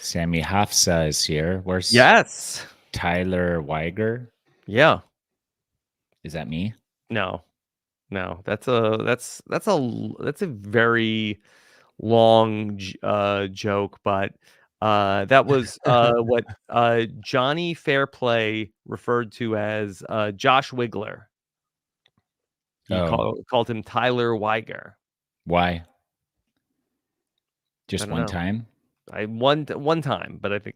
Sammy Hafsa is here. Where's Yes. Tyler Weiger? Yeah. Is that me? No. That's a very long joke, but that was what Johnny Fairplay referred to as Josh Wiggler. He called him Tyler Weiger. Why? I Just don't one know. time? One time, but I think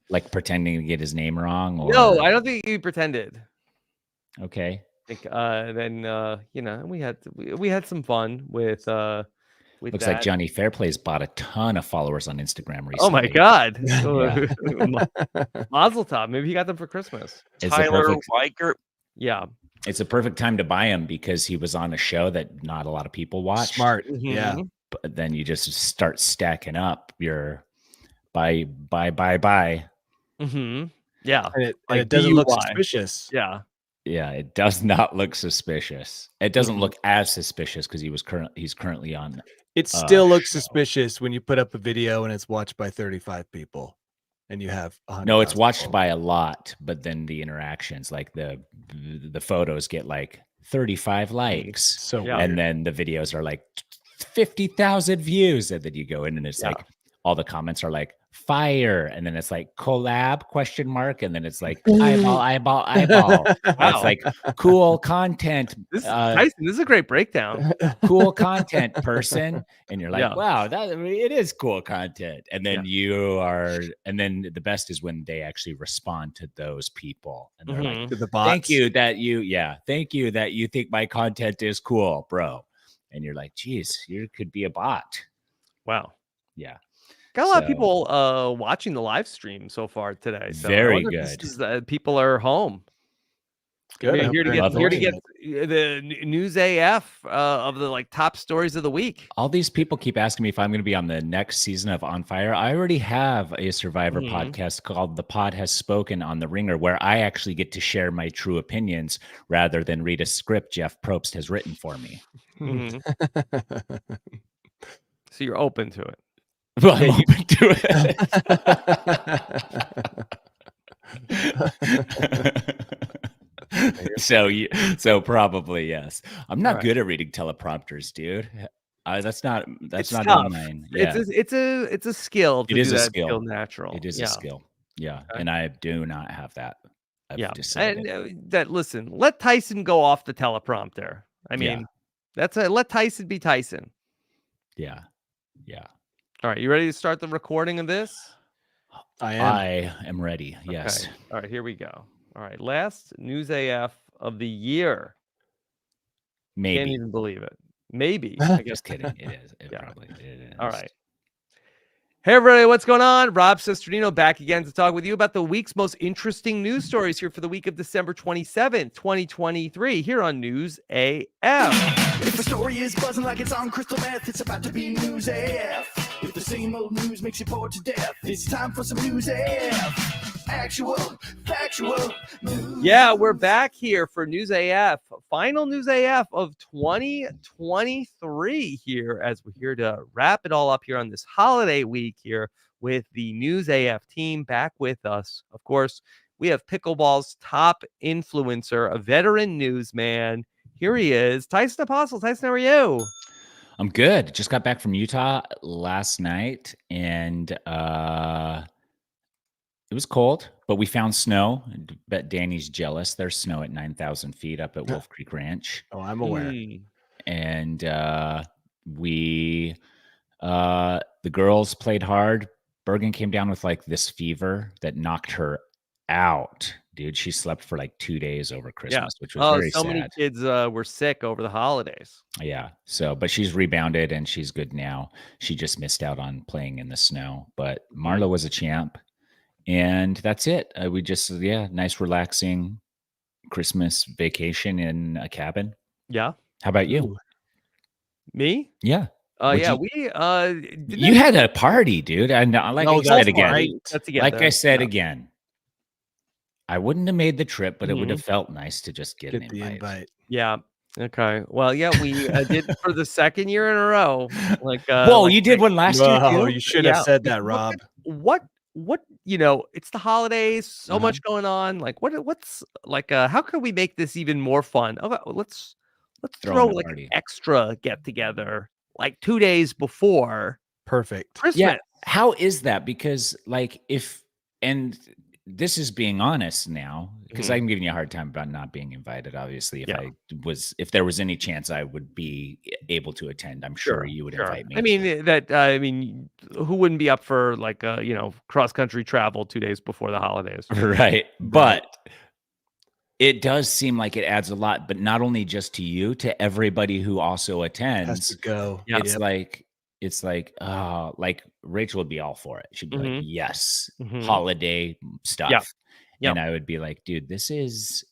like pretending to get his name wrong, or no, I don't think he pretended. Okay. I think then we had some fun with Looks that. like Johnny Fairplay's bought a ton of followers on Instagram recently. Oh my God. Yeah. Mazel tov. Maybe he got them for Christmas. Tyler Weiger. Yeah. It's a perfect time to buy him because he was on a show that not a lot of people watched. Smart. Yeah. But then you just start stacking up your buy. Mm-hmm. Yeah. And it doesn't look suspicious. Yeah. Yeah, it does not look suspicious. It doesn't look as suspicious because he's currently on. It still looks suspicious when you put up a video and it's watched by 35 people, and you have 100. No, it's watched by a lot, but then the interactions, like the photos, get like 35 likes, so and then the videos are like 50,000 views, and then you go in and it's like all the comments are like fire, and then it's like collab ? And then it's like eyeball. Wow. It's like cool content. Tyson, this is a great breakdown. Cool content, person, and you're like, wow, it is cool content. And then and then the best is when they actually respond to those people, and they're like, to the bots. thank you that you think my content is cool, bro. And you're like, geez, you could be a bot. Wow. Yeah. Got a lot of people watching the live stream so far today. So very good. People are home. Good. Here to get the news AF of the like top stories of the week. All these people keep asking me if I'm going to be on the next season of On Fire. I already have a Survivor podcast called The Pod Has Spoken on The Ringer, where I actually get to share my true opinions rather than read a script Jeff Probst has written for me. So you're open to it. Well, I'm open to it. So probably yes. I'm not good at reading teleprompters, dude. That's not mine. Yeah. It's a skill. It is a skill. Natural. It is a skill. Yeah, and I do not have that. Listen, let Tyson go off the teleprompter. I mean, let Tyson be Tyson. Yeah. All right, you ready to start the recording of this? I am ready. Yes. Okay. All right, here we go. All right, last news AF of the year. Maybe. Can't even believe it. Maybe. I guess kidding. It is. Probably is. All right. Hey, everybody, what's going on? Rob Cesternino back again to talk with you about the week's most interesting news stories here for the week of December 27th, 2023, here on News AF. If the story is buzzing like it's on crystal meth, it's about to be News AF. If the same old news makes you bored to death, it's time for some News AF. Actual, factual news. Yeah, we're back here for News AF, final News AF of 2023 here, as we're here to wrap it all up here on this holiday week here with the News AF team back with us. Of course, we have pickleball's top influencer, a veteran newsman. Here he is, Tyson Apostol. Tyson, how are you? I'm good. Just got back from Utah last night, and it was cold, but we found snow. I bet Danny's jealous. There's snow at 9,000 feet up at Wolf Creek Ranch. Oh, I'm aware. And the girls played hard. Bergen came down with like this fever that knocked her out. Dude, she slept for like 2 days over Christmas, which was very sad. So many kids were sick over the holidays. Yeah. So, but she's rebounded and she's good now. She just missed out on playing in the snow. But Marla was a champ. And that's it. We just, nice relaxing Christmas vacation in a cabin. Yeah. How about you? Me? Yeah. We you had a party, dude. And like I said again, again, I wouldn't have made the trip, but it would have felt nice to just get an invite. Yeah. Okay. Well, yeah, we did for the second year in a row. Whoa, you did one last year too? You should have said that, Rob. What what it's the holidays, so much going on. Like, what's like? How can we make this even more fun? Oh, let's throw Throwing a like an party. extra get together, like 2 days before Perfect. Christmas. Yeah. How is that? Because like and this is being honest now, because Mhm. I'm giving you a hard time about not being invited. Obviously, Yeah. if there was any chance I would be able to attend, I'm sure you would invite me. I mean, who wouldn't be up for like cross country travel 2 days before the holidays? Right. But it does seem like it adds a lot, but not only just to you, to everybody who also Has attends. to go. Yeah. It's like Rachel would be all for it. She'd be like, Mhm. yes, Mhm. holiday stuff. Yep. And I would be like, dude, this is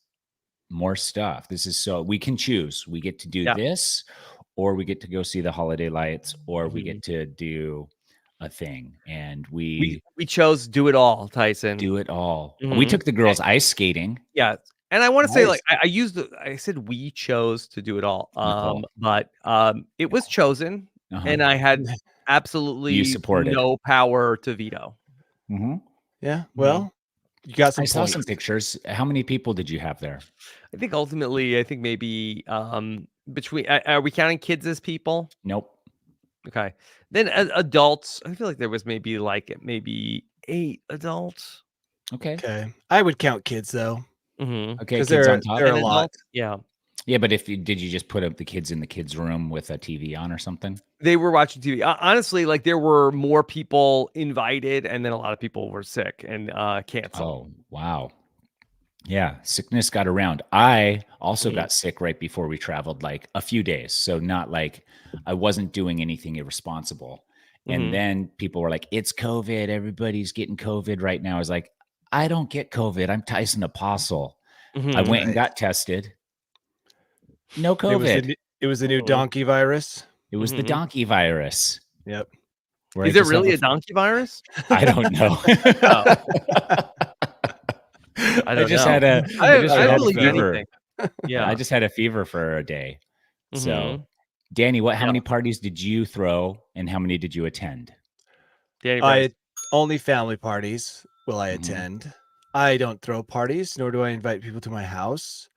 more stuff. This is so we can choose. We get to do Yeah. this, or we get to go see the holiday lights, or we Mhm. get to do a thing. And We chose do it all, Tyson. do it all. We Mhm. took the girls ice skating. Yeah. And I want to say, like, Nice. I said we chose to do it all. Nicole. But it was chosen, Uh-huh. and I had You absolutely supported. no power to veto. Yeah. Well, you got some I saw some points. pictures. How many people did you have there? I think ultimately, maybe between are we counting kids as people? Nope. Okay. Then adults, I feel like there was maybe 8 adults. Okay. I would count kids though, Mm-hmm. Okay, 'cause kids on they're top. they're a And lot. adults, yeah. Yeah, but did you just put up the kids in the kids' room with a TV on or something? They were watching TV. Honestly, like there were more people invited, and then a lot of people were sick and canceled. Oh, wow. Yeah, sickness got around. I also Mhm. got sick right before we traveled, like a few days. So not like I wasn't doing anything irresponsible. And Mhm. then people were like, it's COVID. Everybody's getting COVID right now. I was like, I don't get COVID. I'm Tyson Apostle. I Mhm. went and Right. got tested. No It was COVID. the new Mhm. donkey virus. It was the Mhm. donkey virus. Yep. Where I Is it just have really a donkey virus? I don't know. Oh, I I don't just know. had a I I just I had a believe fever. anything. I Yeah. just had a fever for a day. So, Mhm. Danny, how Yeah. many parties did you throw and how many did you attend? Danny Bryson. I only family parties will I Mhm. attend. I don't throw parties, nor do I invite people to my house.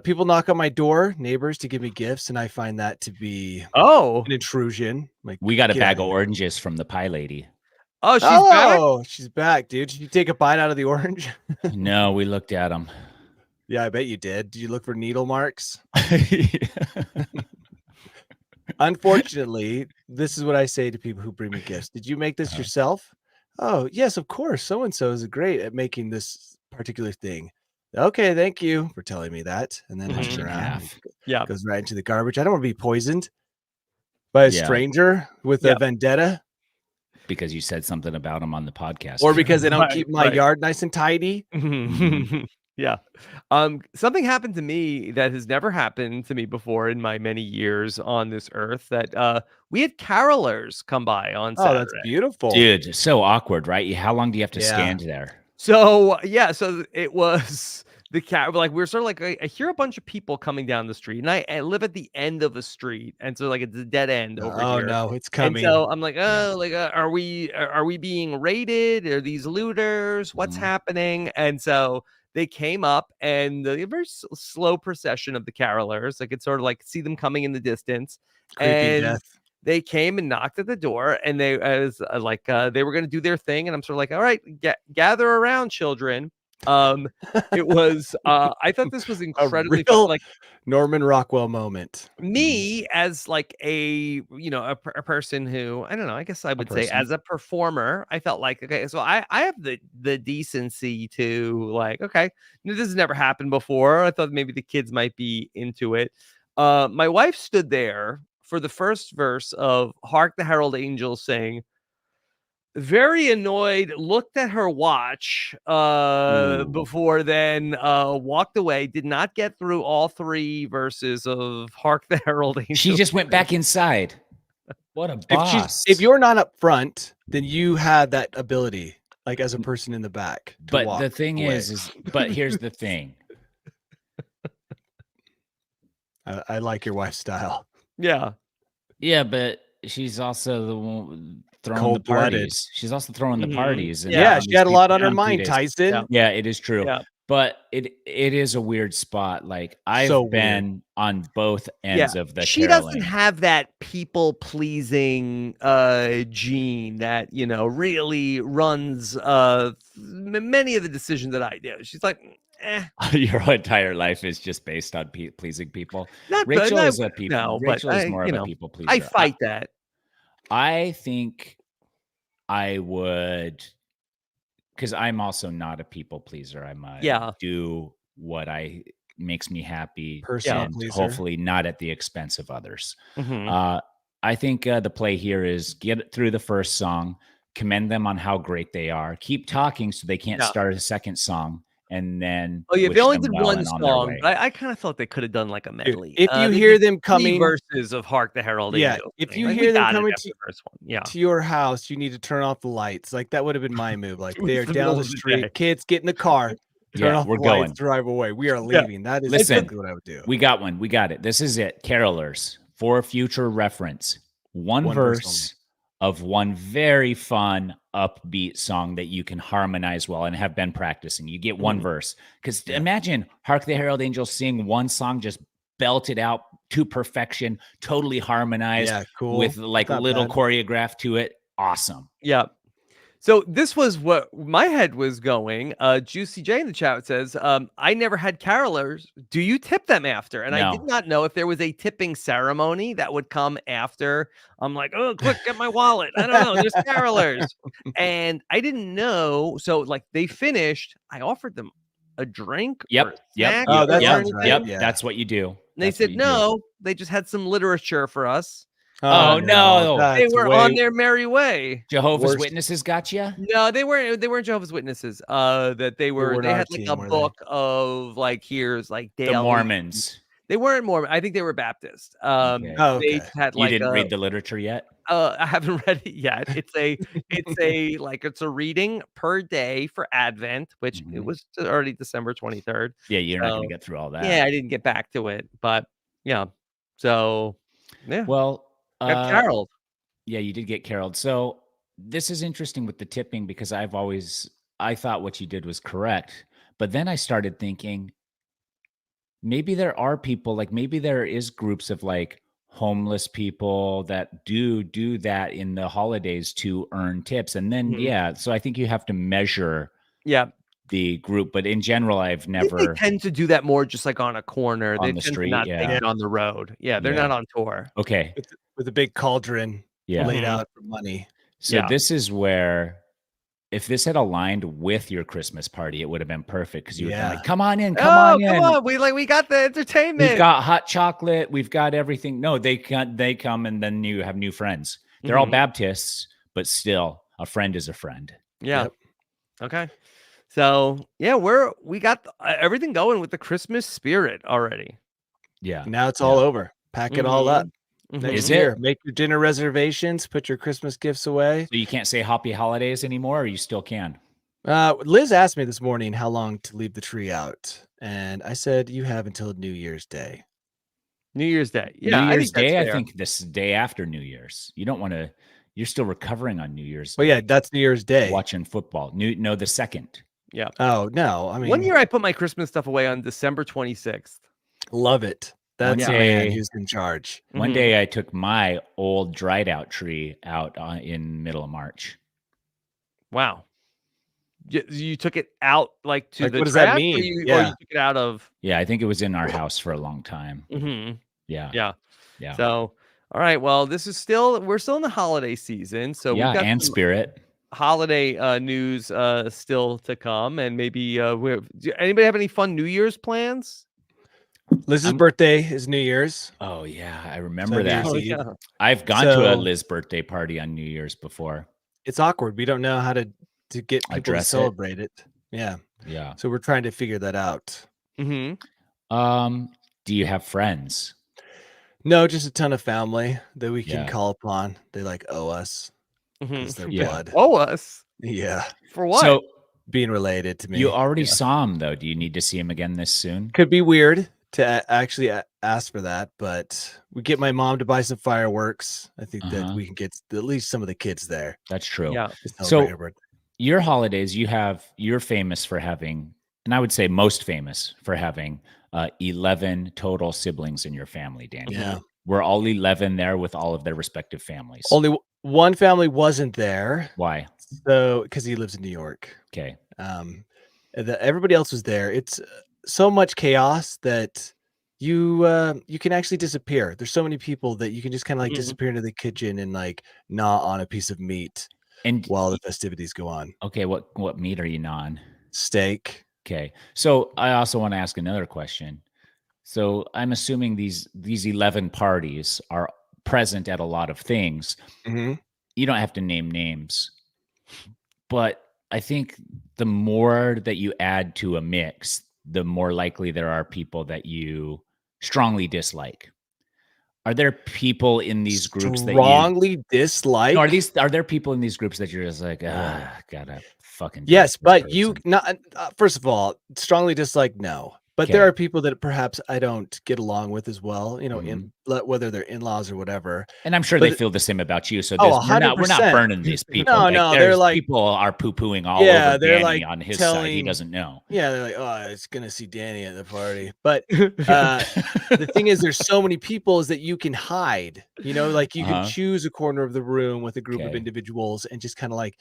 People knock on my door, neighbors, to give me gifts, and I find that to be Oh. an intrusion. Like, We got a get bag out of of here. oranges from the pie lady. Oh, she's back? Oh, she's back, dude. Did you take a bite out of the orange? No, we looked at them. Yeah, I bet you did. Did you look for needle marks? Unfortunately, this is what I say to people who bring me gifts. Did you make this Uh-huh. yourself? Oh, yes, of course. So and so is great at making this particular thing. Okay, thank you for telling me that. And then I Punched Mhm. turn in around and half. Yeah. goes right into the garbage. I don't want to be poisoned by a Yeah, stranger with a Yep. vendetta, because you said something about them on the podcast. or because they don't Right, keep my right. yard nice and tidy. Mhm. Yeah. Something happened to me that has never happened to me before in my many years on this earth that we had carolers come by on Oh, that's Saturday. beautiful. Dude, so awkward, right? How long do you have to Yeah. stand there? So, yeah, so it was the cat like we were sort of like I hear a bunch of people coming down the street, and I live at the end of a street, and so like it's a dead end over Oh here. no, it's And coming. so I'm like, Yeah. oh, like are we being raided? Are these looters? What's Mhm. happening? And so they came up, and a very slow procession of the carolers. I could sort of like see them coming in the distance, Creeping and death. they came and knocked at the door, and they they were going to do their thing, and I'm sort of like, all right, gather around, children. It was I thought this was A incredibly fun. real Like Norman Rockwell moment. me as like a person who I don't know, I guess I A would say person. as a performer, I felt like okay, so I have the decency to like okay, this has never happened before. I thought maybe the kids might be into it. My wife stood there for the first verse of Hark the Herald Angels Sing, very annoyed, looked at her watch Ooh. before then walked away, did not get through all 3 verses of Hark the Herald Angels. She just went back inside. What a boss. If you're not up front, then you had that ability, like as a person in the back, to But walk the thing away. but here's the thing. I like your wife's style. Yeah. Yeah, but she's also throwing the Cold-blooded. parties. She's also throwing the Mhm. parties. And Yeah, having she these had a lot people on her on mind, 3 days. Tyson. Yeah. Yeah, it is true. Yeah. But it is a weird spot. Like I've So weird. been on both ends of the She doesn't caroling. have that people pleasing gene that really runs many of the decisions that I do. She's like, Your entire life is just based on pleasing people. not Rachel not- is a people. no, Rachel but is more of a people pleaser. I fight that. I think I would, because I'm also not a people pleaser. I'm a do what makes me happy, Personal and pleaser. hopefully not at the expense of others. Mhm. I think the play here is get through the first song, commend them on how great they are, keep talking so they can't start a second song, and then Oh yeah, wish they only them did well one and on their song, way. but I kind of thought they could have done like a medley. If you They hear did them 3 coming, verses of "Hark the Herald Angels," if thing. you Like, we hear them got it coming after the first one, to your house, you need to turn off the lights. Like that would have been my move. Like they are the middle down the of the day. street, kids, get in the car, turn Yeah, off we're the going. lights, drive away. We are Yeah. leaving. That is Listen, exactly what I would do. We got one. We got it. This is it. Carolers, for future reference, one verse verse of one very fun, upbeat song that you can harmonize well and have been practicing. You get one verse. Because imagine Hark the Herald Angels sing one song, just belt it out to perfection, totally harmonized Yeah, cool. with like Not little bad. choreograph to it. Awesome. Yeah. So this was what my head was going. Juicy J in the chat says, I never had carolers. Do you tip them after? And I did No. not know if there was a tipping ceremony that would come after. I'm like, oh, quick, get my wallet. I don't know. There's carolers. And I didn't know. So like they finished. I offered them a drink. Or a snack Oh, that or sounds anything. right. Yep. Yeah. That's what you do. And they That's said what you do. no. They just had some literature for us. Oh, no. They that's were way- on their merry way. Jehovah's Worst. Witnesses got you? No, they weren't Jehovah's Witnesses. That they weren't they our had like team, a were they? book of like here's like The daily. Mormons. They weren't Mormon. I think they were Baptist. Okay. Oh, They okay. had You like didn't read the literature yet? I haven't read it yet. It's a reading per day for Advent, which it Mhm. was already December 23rd. Yeah, you're not going So, to get through all that. Yeah, I didn't get back to it, but yeah. So yeah, Well, got caroled. yeah, you did get caroled. So this is interesting with the tipping because I thought what you did was correct. But then I started thinking maybe there are people, like maybe there is groups of like homeless people that do that in the holidays to earn tips. And then, Mhm. so I think you have to measure Yeah. the group. But in general, I've I think never they tend to do that more just like on a corner. On They the tend street, to not take yeah. it on the road. Yeah, they're Yeah. not on tour. Okay. with a big cauldron Yeah. laid Mhm. out for money. So Yeah. this is where, if this had aligned with your Christmas party, it would have been perfect because you would have been like, come on in, come on in. Come on. We got the entertainment. We've got hot chocolate. We've got everything. No, they come and then you have new friends. They're all Mhm. Baptists, but still a friend is a friend. Yeah. Yep. Okay. So yeah, we got everything going with the Christmas spirit already. Yeah. Now it's all over. Pack it all up. Mhm. Next Is year, it? make your dinner reservations, put your Christmas gifts away. So you can't say happy holidays anymore, or you still can? Liz asked me this morning how long to leave the tree out. And I said, you have until New Year's Day. New Year's Day. Yeah, New I Year's think that's Day, I fair. think this day after New Year's. You don't want to, you're still recovering on New Year's Well, Day, yeah, that's New Year's Day. watching football. No, the second. Yeah. Oh, no. I mean, One year I put my Christmas stuff away on December 26th. love it. That's One the man day- who's in charge. One Mhm. day I took my old dried out tree out in middle of March. Wow. You took it out like to Like, the what does that trash, mean? Or you Yeah. took it out of. Yeah, I think it was in our house for a long time. Mhm. Yeah. Yeah. Yeah. So, all right. Well, we're still in the holiday season, so yeah, we've got and some spirit. holiday news still to come, and maybe anybody have any fun New Year's plans? Liz's birthday is New Year's. Oh yeah, I remember New that. Year's Oh, Eve. yeah. I've gone to a So- Liz birthday party on New Year's before. It's awkward. We don't know how to get people Address to it. celebrate it. Yeah. Yeah. So we're trying to figure that out. Mm-hmm. Do you have friends? No, just a ton of family that we can Yeah. call upon. They like owe us Mm-hmm. because they're Yeah. blood. Owe us Yeah. for what? So Being related to me. you already Yeah. saw him though. Do you need to see him again this soon? Could be weird. to actually ask for that, but we get my mom to buy some fireworks. I think that Uh-huh. we can get at least some of the kids there That's true. Yeah. to celebrate her So birthday. your holidays, you're famous for having, and I would say most famous for having 11 total siblings in your family, Danny. Yeah. We're all 11 there with all of their respective families. Only one family wasn't there, Why? so because he lives in New York. Okay. Everybody else was there. It's so much chaos that you can actually disappear. There's so many people that you can just kind of like Mhm. disappear into the kitchen and like gnaw on a piece of meat And while the festivities go on. okay, what meat are you on? Steak. Okay. So I also want to ask another question. So I'm assuming these 11 parties are present at a lot of things. Mm-hmm. You don't have to name names, but I think the more that you add to a mix, the more likely there are people that you strongly dislike. Are there people in these groups that you Strongly dislike. no, are there people in these groups that you're just like, gotta fucking deal Yes, with this but you person? not first of all, strongly dislike no. But there Okay. are people that perhaps I don't get along with as well, you know, Mhm. whether they're in-laws or whatever. And I'm sure But they feel the same about you. So Oh, we're not 100%. burning these people. No, Like, no, they're there's like people are poo-pooing all Yeah, over they're Danny like on his side. He telling doesn't know. Yeah, they're like, "Oh, it's gonna see Danny at the party." But the thing is, there's so many people is that you can hide. You know, like you can Uh-huh. choose a corner of the room with a group of Okay. individuals and just kind of like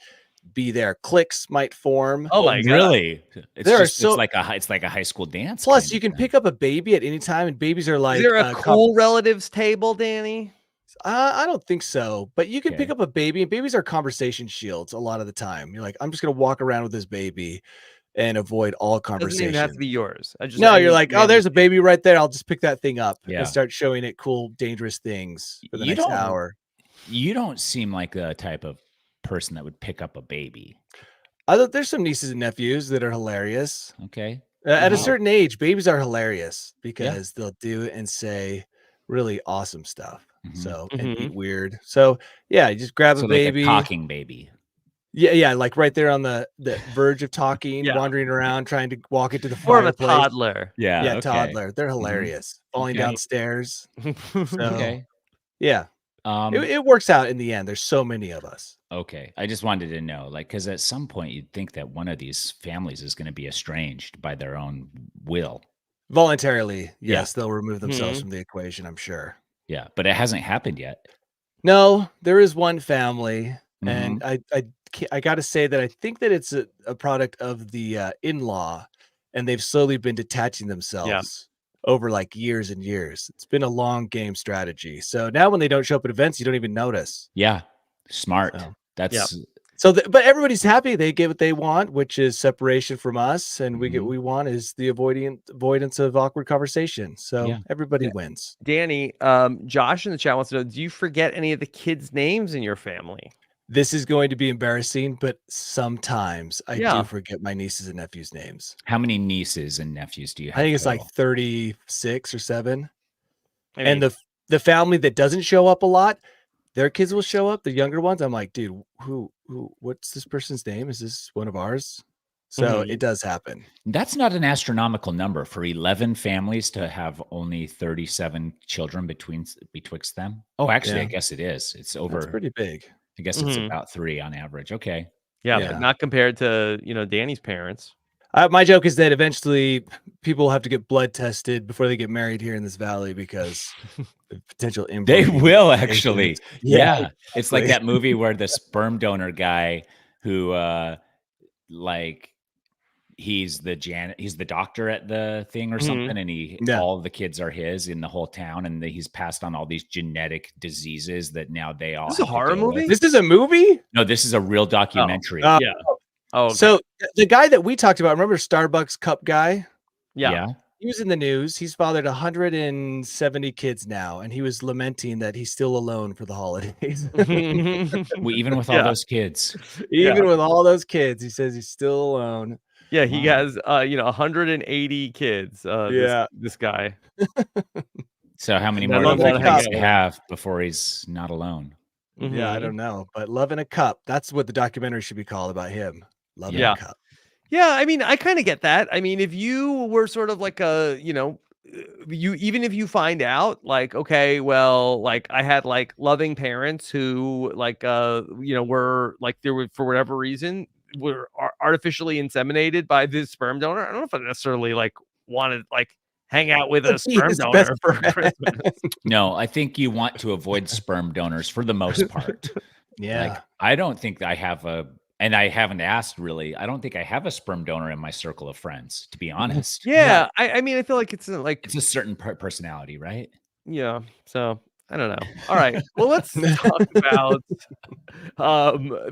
be there. Cliques might form. Oh my God. Really? There are It's like a high school dance. Plus, kind you of can thing. pick up a baby at any time, and babies are like Is there a cool relatives table, Danny? I don't think so, but you can pick Okay. up a baby, and babies are conversation shields a lot of the time. You're like, I'm just gonna walk around with this baby and avoid all Doesn't even conversation. have to be yours. No, I you're need like, oh, Danny's there's a table. baby right there. I'll just pick that thing up Yeah. and start showing it cool, dangerous things for the You next don't- hour. You don't seem like the type of person that would pick up a baby. There's some nieces and nephews that are hilarious. Okay. At a Wow. certain age, babies are hilarious because they'll do and say really awesome stuff. Mhm. So and eat weird. So yeah, you just grab So a like baby. a talking baby. Yeah, like right there on the verge of talking, Yeah. wandering around, trying to walk into the More of a fireplace. toddler. Yeah. Yeah, okay. toddler. They're hilarious. Falling Okay. downstairs. So Okay. yeah, Um, it works out in the end. There's so many of us. okay. I just wanted to know, like, because at some point you'd think that one of these families is going to be estranged by their own will. Voluntarily, Yeah. yes, they'll remove themselves Mhm. from the equation, I'm sure. Yeah, but it hasn't happened yet. No, there is one family, and Mhm. I got to say that I think that it's a product of the in-law, and they've slowly been detaching themselves over like years and years. It's been a long game strategy. So now when they don't show up at events, you don't even notice. Yeah. Smart. So, That's So, but everybody's happy. They get what they want, which is separation from us, and we get Mhm. what we want is the avoidance of awkward conversation. So Yeah. everybody Yeah. wins. Danny, Josh in the chat wants to know, do you forget any of the kids' names in your family? This is going to be embarrassing, but sometimes I Yeah. do forget my nieces and nephews' names. how many nieces and nephews do you have? I think it's like total? 36 or 7. I And mean, the family that doesn't show up a lot, their kids will show up. The younger ones, I'm like, dude, what's this person's name? Is this one of ours? So Mhm. it does happen. That's not an astronomical number for 11 families to have only 37 children betwixt them. Oh, actually, I Yeah. guess it is. It's That's over. pretty big. I guess it's Mhm. about 3 on average. Okay. yeah, Yeah. but not compared to, Danny's parents. My joke is that eventually people will have to get blood tested before they get married here in this valley because of potential They inbreeding will agents. actually. Yeah, Yeah. It's like exactly. that movie where the sperm donor guy who like he's the doctor at the thing or Mhm. something, and Yeah. all the kids are his in the whole town, and he's passed on all these genetic diseases that now they all This is a have to horror deal with. movie? This is a movie? No, this is a real documentary. Oh. Yeah. Oh, okay. So the guy that we talked about, remember Starbucks cup guy? yeah. He was in the news. He's fathered 170 kids now, and he was lamenting that he's still alone for the holidays. Well, even with all Yeah. those kids. Even with all those kids, he says he's still alone. Yeah, he Wow. has 180 kids. Yeah. This guy. So how many None more of do them you wanna think hang he out needs to with him. have before he's not alone? Yeah, I Mhm. don't know, but Love in a Cup. That's what the documentary should be called about him. Love in Yeah. a Cup. Yeah, I mean, I kind of get that. I mean, if you were sort of like a, you even if you find out like, okay, well, like I had like loving parents who like were like there were for whatever reason were artificially inseminated by this sperm donor. I don't know if I necessarily like wanted like hang out with a Be sperm his donor best for friend. Christmas. No, I think you want to avoid sperm donors for the most part. Yeah. Like, I don't think I have and I haven't asked really. I don't think I have a sperm donor in my circle of friends, to be honest. Yeah, I mean, I feel like it's like It's a certain personality, right? yeah. So I don't know. All right. Well, let's talk about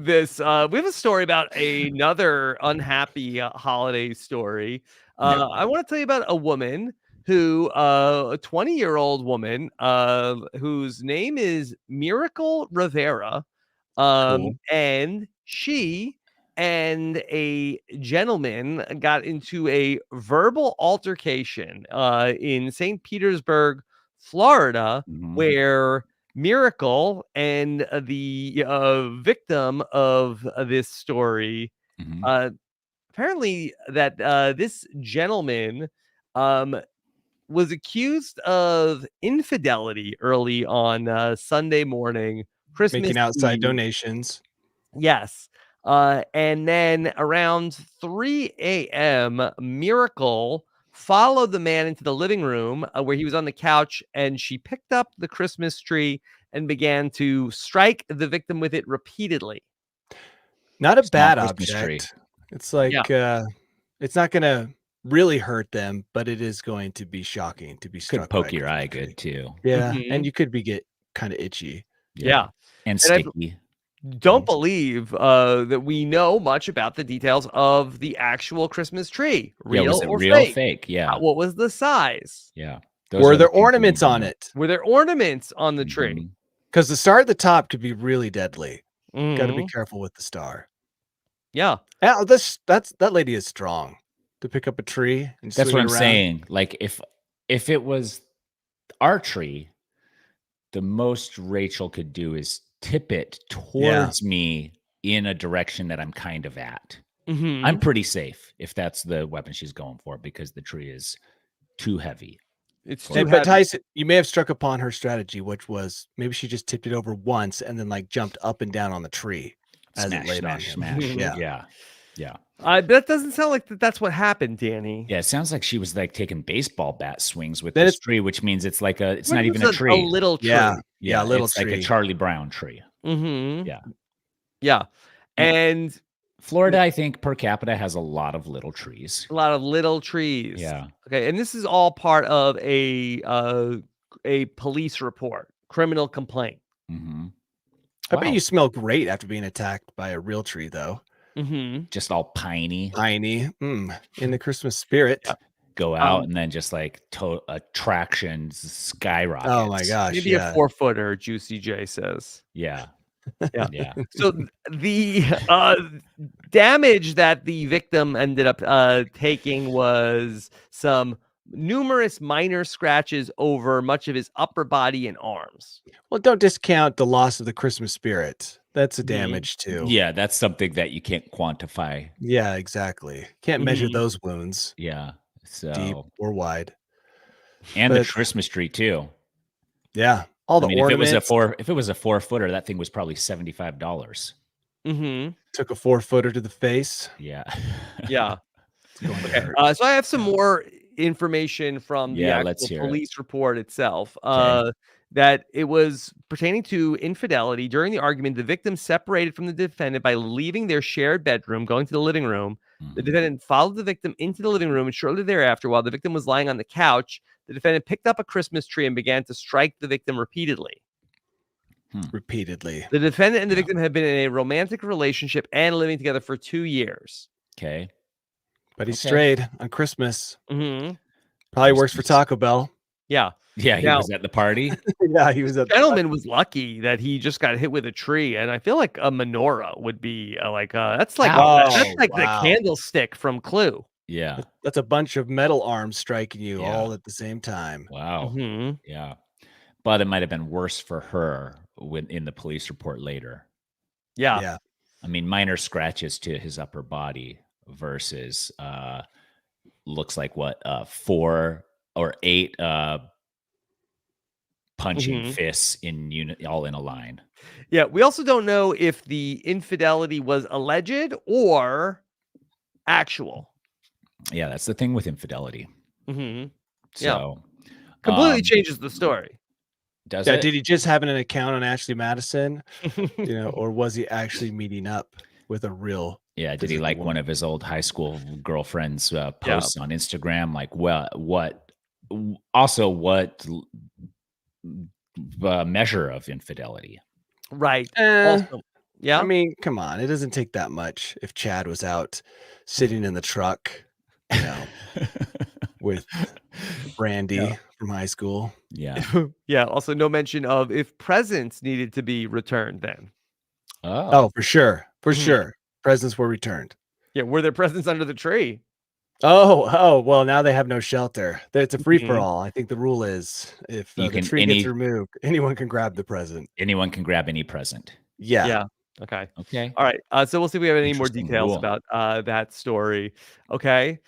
this. We have a story about another unhappy holiday story. I want to tell you about a woman who, a 20-year-old woman, whose name is Miracle Rivera. Cool. And she and a gentleman got into a verbal altercation in St. Petersburg, Florida, Mhm. where Miracle and the victim of this story Mhm. apparently that this gentleman was accused of infidelity early on Sunday morning, Christmas Making outside Eve. donations. Yes. And then around 3 a.m., Miracle followed the man into the living room where he was on the couch, and she picked up the Christmas tree and began to strike the victim with it repeatedly. Not a Small bad Christmas tree. object. It's like it's not gonna really hurt them, but it is going to be shocking to be struck Could by a poke your Christmas eye tree. good too. Yeah, Mhm. and you could get kind of itchy. Yeah. And And I sticky. don't believe that we know much about the details of the actual Christmas tree, Yeah, real was it or real, fake. fake? Yeah. What was the size? Yeah. Those Were are the there things we ornaments need to on know. it? Were there ornaments on the tree? Mhm. Because the star at the top could be really deadly. Got to be Mhm. careful with the star. Yeah. Yeah, that lady is strong to pick up a tree and That's swing what it I'm around. saying. Like if it was our tree, the most Rachel could do is tip it towards me in a direction that I'm kind of at. Mhm. I'm pretty safe if that's the weapon she's going for because the tree is too heavy. It's for too her. But heavy. Tyson, you may have struck upon her strategy, which was maybe she just tipped it over once and then like jumped up and down on the tree as it Smash, laid on smash, him. smash. Yeah. Yeah. Yeah. That doesn't sound like that's what happened, Danny. Yeah, it sounds like she was like taking baseball bat swings with Then this it's- tree, which means it's like it's What not if even it's a tree. A little tree. Yeah. Yeah, little it's like a tree. Charlie Brown tree. Mm-hmm. Yeah. Yeah. And Florida, I think per capita has a lot of little trees. a lot of little trees. Yeah. Okay. And this is all part of a police report, criminal complaint. Mm-hmm. I bet you smell great after being attacked by a real tree, though. Mm-hmm. Just all piney. Piney, in the Christmas spirit. Yeah. Go out and then just like attraction skyrockets. Oh my gosh! Maybe a 4-footer, Juicy J says. Yeah. Yeah. Yeah. So the damage that the victim ended up taking was some numerous minor scratches over much of his upper body and arms. Well, don't discount the loss of the Christmas spirit. That's a damage too. Yeah, that's something that you can't quantify. Yeah, exactly. Can't measure those wounds. Yeah. So deep or wide. And the Christmas tree too. Yeah. All the ornaments. If it was a 4-footer, that thing was probably $75. Mm-hmm. Took a 4-footer to the face. Yeah. Yeah. Okay. So I have some more information from the actual police report itself. That it was pertaining to infidelity. During the argument, the victim separated from the defendant by leaving their shared bedroom, going to the living room. The defendant followed the victim into the living room, and shortly thereafter, while the victim was lying on the couch, the defendant picked up a Christmas tree and began to strike the victim repeatedly. Repeatedly. The defendant and the victim had been in a romantic relationship and living together for 2 years. Okay. But he strayed on Christmas. Mm-hmm. Probably works for Taco Bell. Yeah. Yeah, he was at the party. Yeah, he was at the gentleman was lucky that he just got hit with a tree, and I feel like a menorah would be that's like the candlestick from Clue. Yeah, that's a bunch of metal arms striking you all at the same time. Wow. Mm-hmm. Yeah, but it might have been worse for her in the police report later. Yeah. I mean, minor scratches to his upper body versus looks like 4 8 punching Mhm. fists in unit, all in a line. Yeah, we also don't know if the infidelity was alleged or actual. Yeah, that's the thing with infidelity. Mhm. Yeah. So, Completely um, changes the story. does Yeah, it? did he just have an account on Ashley Madison, or was he actually meeting up with a real Yeah, did he physical like one woman? of his old high school girlfriend's Yeah. posts on Instagram? Like, well, what? Also, what measure of infidelity? Right. Eh, Also, I yeah. mean, come on, it doesn't take that much if Chad was out sitting in the truck, with Brandy from high school. Yeah. Yeah, also no mention of if presents needed to be returned then. Oh, Oh, for sure. For Mhm. sure. Presents were returned. Yeah, were there presents under the tree? Oh, well, now they have no shelter. It's a free for Mhm. all. I think the rule is if you the can tree gets removed, anyone can grab the present. anyone can grab any present. Yeah. Yeah. Okay. Okay. All right. So we'll see if we have any more Interesting details rule. about that story. Okay.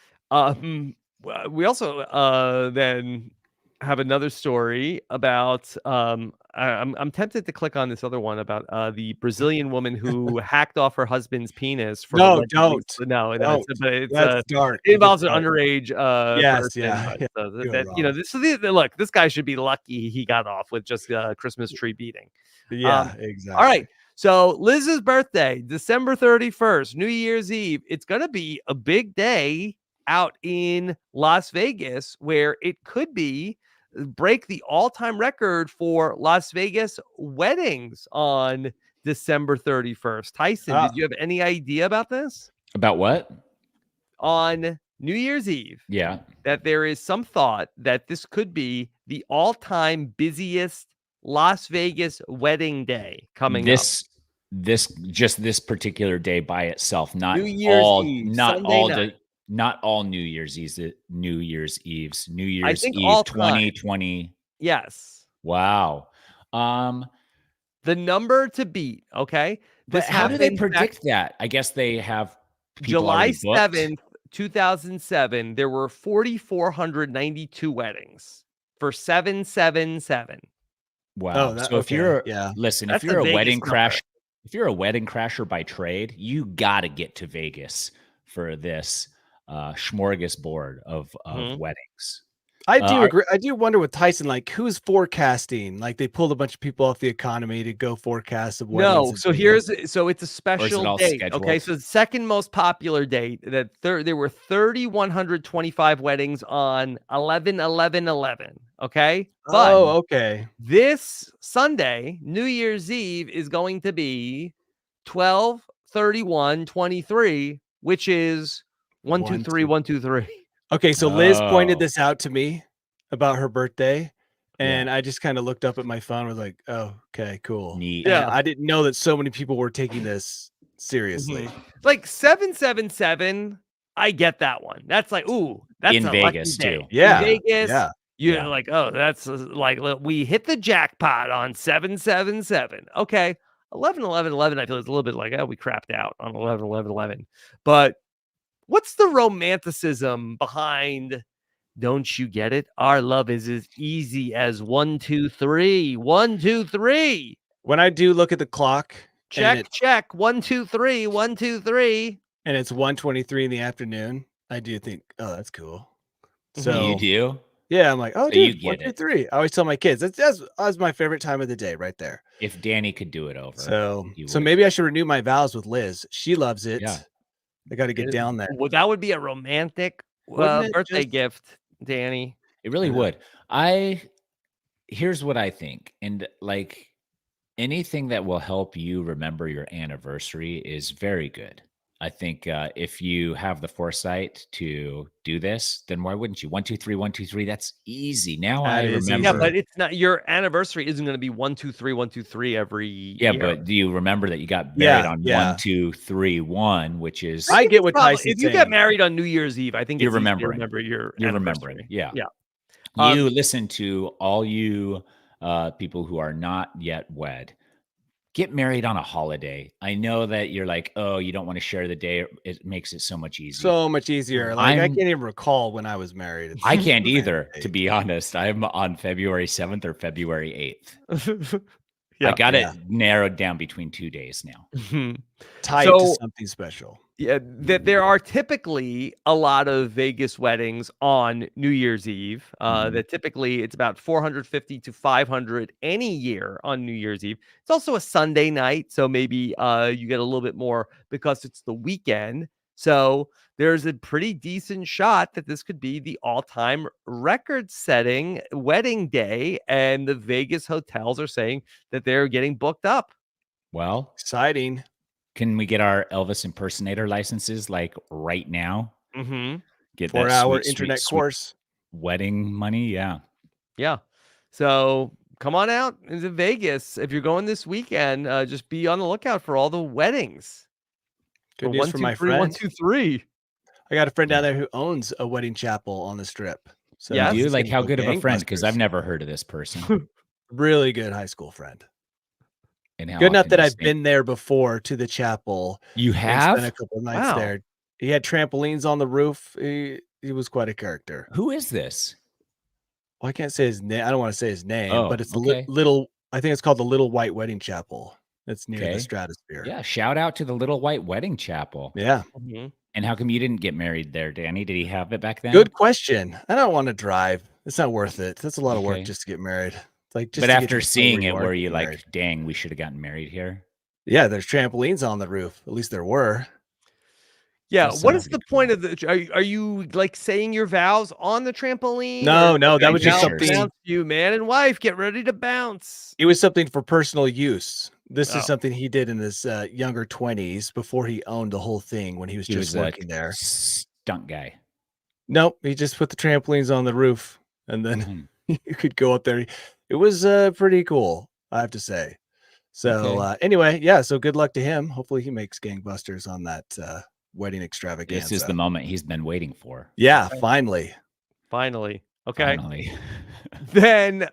We also then have another story about I'm tempted to click on this other one about the Brazilian woman who hacked off her husband's penis for No, allegedly don't. no, Don't. but it's That's dark. it It gets involves an dark. underage Yes, person. yeah, But, yeah, that, you're wrong. this so look, this guy should be lucky he got off with just a Christmas tree beating. Yeah, All exactly. right. So Liz's birthday, December 31st, New Year's Eve. It's going to be a big day out in Las Vegas where it could be break the all-time record for Las Vegas weddings on December 31st. Tyson, did you have any idea about this? About what? On New Year's Eve, Yeah. that there is some thought that this could be the all-time busiest Las Vegas wedding day coming up. This particular day by itself, New Year's Eve, Sunday night. not all New Year's Eves, New Year's Eves, New I Year's think Eve all time. 2020. Yes. Wow. The number to beat, okay? But This how do they happened back predict that? I guess they have people July already booked. 7th, 2007. There were 4,492 weddings for 777. Wow. that- So if okay, you're yeah. listen, That's if you're the a Vegas wedding number. crash, if you're a wedding crasher by trade, you got to get to Vegas for this smorgasbord of Mhm. weddings. I do are- agree. I do wonder with Tyson, like who's forecasting? Like they pulled a bunch of people off the economy to go forecast of weddings. No, in so Vegas. it's a special all date. Okay, scheduled? so the second most popular date that there were 3,125 weddings on 11/11/11. Okay, but Oh, okay. this Sunday, New Year's Eve, is going to be 12/31/23, which is 1 2 1, 3 2. 1 2 3. Okay, so Liz pointed Oh. this out to me about her birthday, Yeah. and I just kind of looked up at my phone. Was like, "Oh, okay, cool." Neat. And Yeah. I didn't know that so many people were taking this seriously. Like 777. I get that one. That's like, ooh, that's In a Vegas, lucky day. too. Yeah, In Vegas, yeah, you're yeah. like, oh, that's like we hit the jackpot on 777. Okay. 11/11/11, I feel it's a little bit like, oh, we crapped out on 11/11/11. But what's the romanticism behind don't you get it? Our love is as easy as 1 2 3. 1 2 3. When I do look at the clock Check, check. 1 2 3. 1 2 3. and it's 1:23 in the afternoon, I do think, "Oh, that's cool." Mhm. So You do? yeah, I'm like, "Oh, So you dude, get 1 it. 2 3." I always tell my kids that's my favorite time of the day, right there. If Danny could do it over, So he so would. maybe I should renew my vows with Liz. She loves it. Yeah. I got to get down there. Well, that would be a romantic Wouldn't it birthday just- gift, Danny. It really Yeah. would. Here's what I think. And like anything that will help you remember your anniversary is very good. I think if you have the foresight to do this, then why wouldn't you? 1 2 3 1 2 3. That's easy. Now That I is remember. Yeah, easy. but it's not your anniversary isn't going to be 1 2 3 1 2 3 every Yeah, year. but do you remember that you got Yeah, married on yeah. 1 2 3 1, which is I get what Probably- Tyson's if you get saying. married on New Year's Eve, I think You're it's easy to remembering. remember your you're anniversary. remembering. Yeah. Yeah. You listen to all you people who are not yet wed. Get married on a holiday. I know that you're like, oh, you don't want to share the day. It makes it so much easier. So much easier. Like I I'm- can't even recall when I was married. It's I such a can't random either, to date. be honest. I'm on February 7th or February 8th. Yeah. I got Yeah. it narrowed down between 2 days now. Tied to So- something special. Yeah, that there are typically a lot of Vegas weddings on New Year's Eve. Mhm. That typically it's about 450 to 500 any year on New Year's Eve. It's also a Sunday night, so maybe you get a little bit more because it's the weekend. So there's a pretty decent shot that this could be the all-time record-setting wedding day, and the Vegas hotels are saying that they're getting booked up. Well, Exciting. can we get our Elvis impersonator licenses like right now? Mm-hmm. Get 4-hour sweet, internet sweet course. wedding money? Yeah. Yeah. So come on out into Vegas. If you're going this weekend, just be on the lookout for all the weddings. Good news for my 1, 2, 3, 1, friend. 2, 3. I got a friend down Yeah. there who owns a wedding chapel on the strip. So Yes? You it's like gonna how go good of a friend? Because I've gangbusters. never heard of this person. Really good high school friend. And how Good enough often that do you I've stay- been there before to the chapel You and spent a have? couple of nights Wow. there. He had trampolines on the roof. He was quite a character. Who is this? Well, I can't say his name. I don't want to say his name, Oh, but it's the okay. little. I think it's called the Little White Wedding Chapel. It's near Okay. the Stratosphere. Yeah. Shout out to the Little White Wedding Chapel. Yeah. Mhm. And how come you didn't get married there, Danny? Did he have it back then? Good question. I don't want to drive. It's not worth it. That's a lot of work Okay. just to get married. It's like just But to get to after the point seeing where it, you were are you getting like, married. dang, we should have gotten married here? Yeah, there's trampolines on the roof. At least there were. Yeah. Does What sound is the pretty point cool. of the? Are you like saying your vows on the trampoline? No, or, no, okay, that was just now pictures. something. bounce you, man and wife, get ready to bounce. It was something for personal use. This Oh. is something he did in his younger 20s before he owned the whole thing when he was He just was a working there. stunt guy. Nope, he just put the trampolines on the roof and then Hmm. you could go up there. It was pretty cool, I have to say. So Okay. anyway, yeah, so good luck to him. Hopefully he makes gangbusters on that wedding extravaganza. This is the moment he's been waiting for. Yeah, finally. Finally. Okay. Finally. Then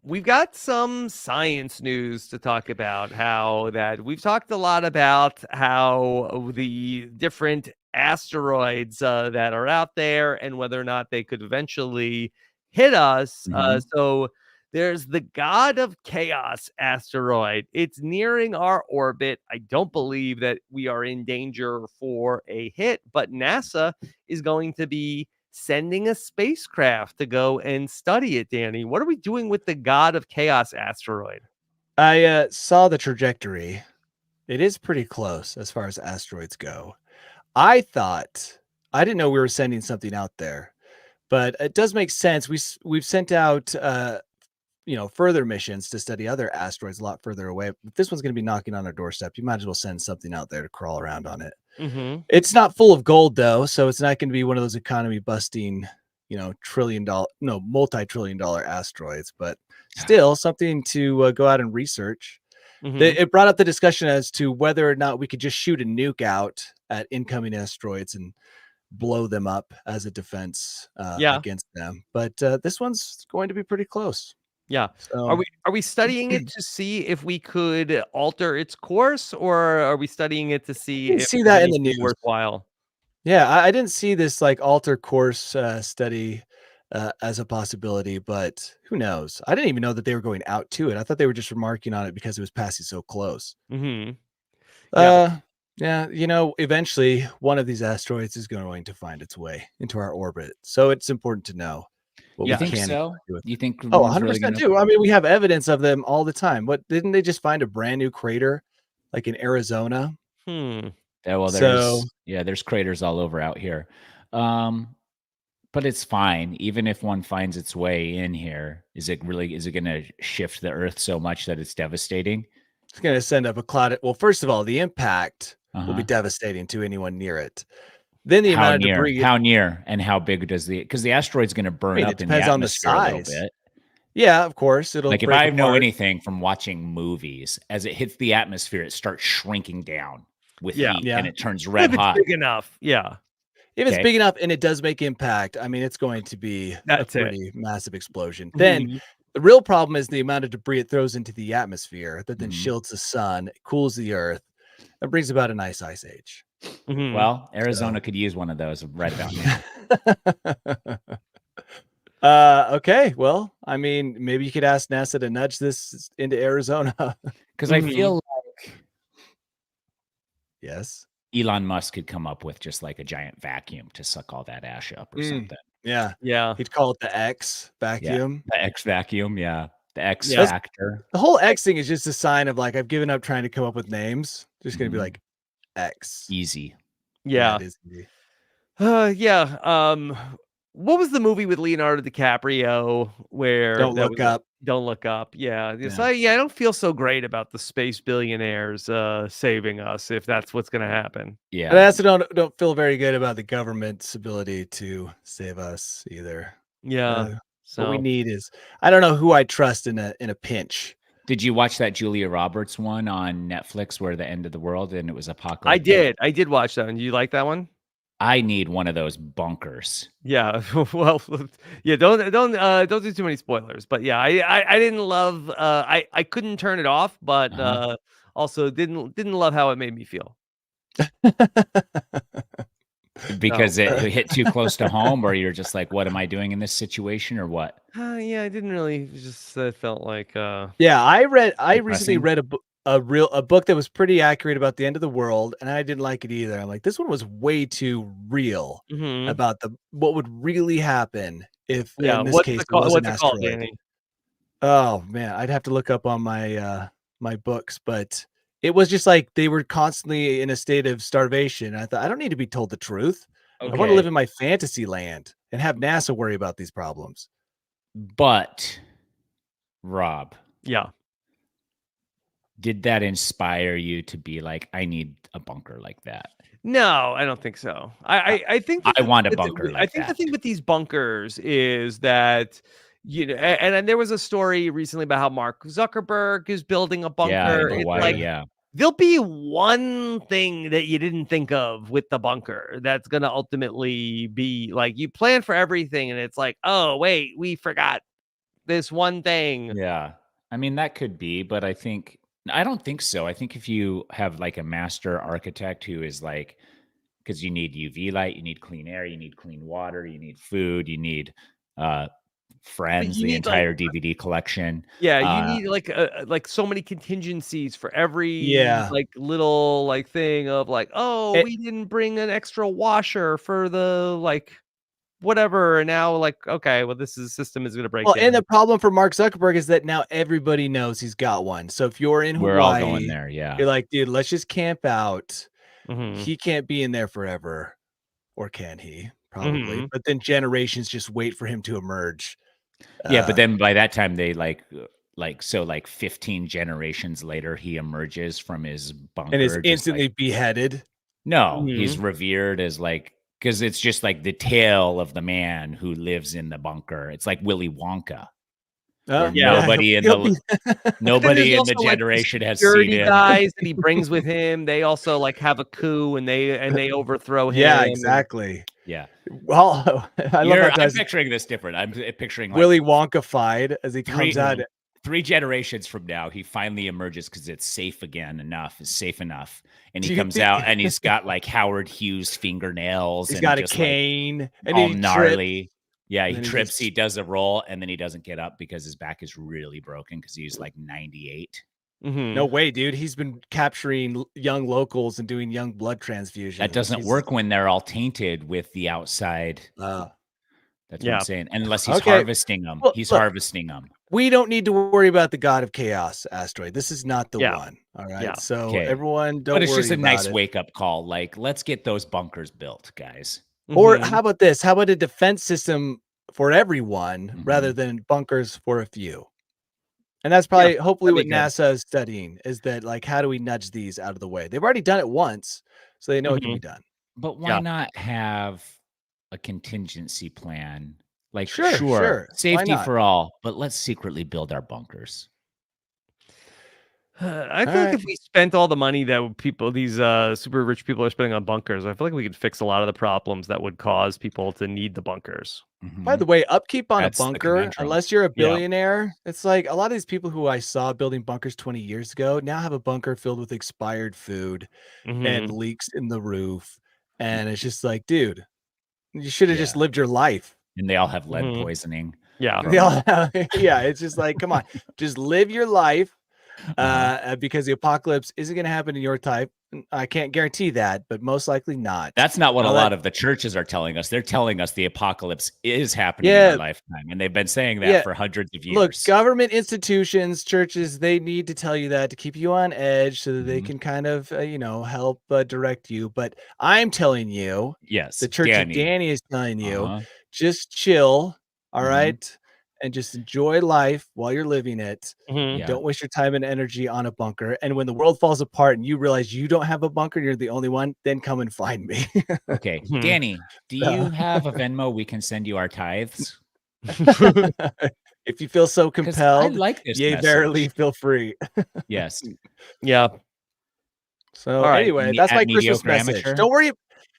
we've got some science news to talk about. How that we've talked a lot about how the different asteroids that are out there and whether or not they could eventually hit us. Mhm. So there's the God of Chaos asteroid. It's nearing our orbit. I don't believe that we are in danger for a hit, but NASA is going to be sending a spacecraft to go and study it. Danny, what are we doing with the God of Chaos asteroid? I saw the trajectory. It is pretty close as far as asteroids go. I didn't know we were sending something out there, but it does make sense. We've sent out further missions to study other asteroids a lot further away. If this one's going to be knocking on our doorstep, you might as well send something out there to crawl around on it. Mm-hmm. It's not full of gold though, so it's not going to be one of those economy busting, multi-trillion dollar asteroids, but still something to go out and research. Mm-hmm. It brought up the discussion as to whether or not we could just shoot a nuke out at incoming asteroids and blow them up as a defense against them. But this one's going to be pretty close. Yeah. So, Are we studying it to see if we could alter its course, or are we studying it to see didn't if see there's that in the anything news. worthwhile? yeah, I didn't see this like alter course study as a possibility, but who knows? I didn't even know that they were going out to it. I thought they were just remarking on it because it was passing so close. Mm-hmm. Yeah. Yeah, eventually one of these asteroids is going to find its way into our orbit. So it's important to know what You we think can so? do with You think Oh, one's 100% really gonna- do. I mean, we have evidence of them all the time. What didn't they just find a brand new crater like in Arizona? Hmm. Yeah, well, So- there's craters all over out here. But it's fine. Even if one finds its way in here, is it going to shift the Earth so much that it's devastating? It's going to send up a cloud. Well, first of all, the impact will Uh-huh. be devastating to anyone near it. Then the How amount of near? debris. How near? And how big does because the asteroid's going to burn mean, up it in the depends on the atmosphere a little size. bit. Yeah, of course. It'll Like if break I know apart. anything from watching movies, as it hits the atmosphere, it starts shrinking down with Yeah. heat Yeah. and it turns If red it's hot. big enough, yeah. If it's Okay. big enough and it does make impact, I mean, it's going to be That's a it. pretty massive explosion. Then Mhm. The real problem is the amount of debris it throws into the atmosphere that then Mhm. shields the sun, cools the earth, and brings about a nice ice age. Mhm. Well, Arizona could use one of those right about now. Okay. Well, I mean, maybe you could ask NASA to nudge this into Arizona. Because I Mhm. feel like Yes. Elon Musk could come up with just like a giant vacuum to suck all that ash up or something. Yeah. Yeah. He'd call it the X vacuum. The X vacuum, yeah. The X Yeah. factor. The whole X thing is just a sign of like, I've given up trying to come up with names. Just going to be Mhm. like X. Easy. Yeah. It is easy. Yeah. What was the movie with Leonardo DiCaprio where Don't that Look was Up. Don't Look Up? Yeah. Yeah. So I don't feel so great about the space billionaires saving us if that's what's going to happen. Yeah. And I also don't feel very good about the government's ability to save us either. Yeah. What we So need is, I don't know who I trust in a pinch. Did you watch that Julia Roberts one on Netflix where the end of the world and it was apocalyptic? I did watch that one. Do you like that one? I need one of those bunkers. Yeah. Well, yeah, don't do too many spoilers. But yeah, I didn't love I couldn't turn it off, but also didn't love how it made me feel. Because it hit too close to home, or you're just like, what am I doing in this situation, or what? Yeah, I didn't really just felt like Yeah, I recently Depressing? read a book that was pretty accurate about the end of the world, and I didn't like it either. I'm like, this one was way too real mhm. about what would really happen if, Yeah, in this case, it was an what's it called, asteroid. Danny? Oh man, I'd have to look up on my my books, but it was just like they were constantly in a state of starvation. I thought, I don't need to be told the truth. I want to Okay. live in my fantasy land and have NASA worry about these problems. But Rob, Yeah. did that inspire you to be like, I need a bunker like that? No, I don't think so. I think I want a the- bunker I like think the that. thing with these bunkers is that and there was a story recently about how Mark Zuckerberg is building a bunker. Yeah, in It's Hawaii, like yeah. there'll be one thing that you didn't think of with the bunker that's going to ultimately be like you plan for everything and it's like, oh, wait, we forgot this one thing. Yeah. I mean, that could be, but I don't think so. I think if you have like a master architect who is like, because you need UV light, you need clean air, you need clean water, you need food, you need friends, you the need, like entire DVD collection. yeah, you need like so many contingencies for every Yeah. like little like thing of like, oh, It- we didn't bring an extra washer for the like whatever. And now like, okay, well, system is gonna break Well, down. and the problem for Mark Zuckerberg is that now everybody knows he's got one. So if you're in We're all going Hawaii, there. Yeah. you're like, dude, let's just camp out. Mhm. He can't be in there forever, or can he? Probably. Mhm. But then generations just wait for him to emerge. Yeah. But then by that time, they like 15 generations later, he emerges from his bunker. and is just instantly beheaded. No, Mhm. he's revered as like, because it's just like the tale of the man who lives in the bunker. It's like Willy Wonka. Oh, Yeah. Nobody in he'll the be- nobody in the also, like, generation has seen security him. guys that he brings with him. They also like have a coup and they overthrow him. Yeah, and- exactly. Yeah, Well, I love how I'm Tyson picturing this different. I'm picturing like Willy Wonka-fied as he comes out. three generations from now, he finally emerges because it's safe again enough. It's safe enough, and Do he you comes think- out and he's got like Howard Hughes fingernails. He's and got a just, cane like, and all he gnarly. Yeah, and he then he trips. just- He does a roll, and then he doesn't get up because his back is really broken because he's like 98. Mhm. No way, dude. He's been capturing young locals and doing young blood transfusions. That doesn't He's- work when they're all tainted with the outside. Uh, That's what Yeah. I'm saying. Unless he's Okay. harvesting them. Well, He's look. harvesting them. we don't need to worry about the god of chaos, Asteroid. This is not the Yeah. one. All right. Yeah. So Okay. everyone, don't But it's worry just a about nice it. wake up call. Like, let's get those bunkers built, guys. Or Mhm. how about this? How about a defense system for everyone rather Mhm. than bunkers for a few? And that's probably hopefully what that'd be good. NASA is studying is that like how do we nudge these out of the way? They've already done it once, so they know it can be done. But why Yeah. not have a contingency plan? Like, Sure, sure, sure. Why safety not? for all, but let's secretly build our bunkers. I feel All like right. if we spent all the money that these super rich people are spending on bunkers, I feel like we could fix a lot of the problems that would cause people to need the bunkers. By the Mhm. way, upkeep on a That's the bunker, conundrum. unless you're a Yeah. billionaire, it's like a lot of these people who I saw building bunkers 20 years ago now have a bunker filled with expired food and Mhm. leaks in the roof. And it's just like, dude, you should have just Yeah. lived your life. And they all have lead Mhm. poisoning. Yeah. They all yeah, it's just like, come on, just live your life. Uh-huh. Because the apocalypse isn't going to happen in your type. I can't guarantee that, but most likely not. That's not what a All lot that, of the churches are telling us. They're telling us the apocalypse is happening in our yeah, lifetime, and they've been saying that yeah. for hundreds of Look, years. government institutions, churches, they need to tell you that to keep you on edge so that they Mhm. can kind of, help direct you. But I'm telling you, Yes, the Church of Danny. Danny is telling you, Uh-huh. just chill, all Mhm. right, and just enjoy life while you're living it. Mhm. Yeah. Don't waste your time and energy on a bunker. And when the world falls apart and you realize you don't have a bunker, you're the only one, then come and find me. Okay, Mhm. Danny, do Uh, you have a Venmo we can send you our tithes? if you feel so Because I compelled, like this yea, verily, message. feel free. Yes. Yeah. So All right. anyway, that's At my Christmas mediocre message. amateur? Don't worry.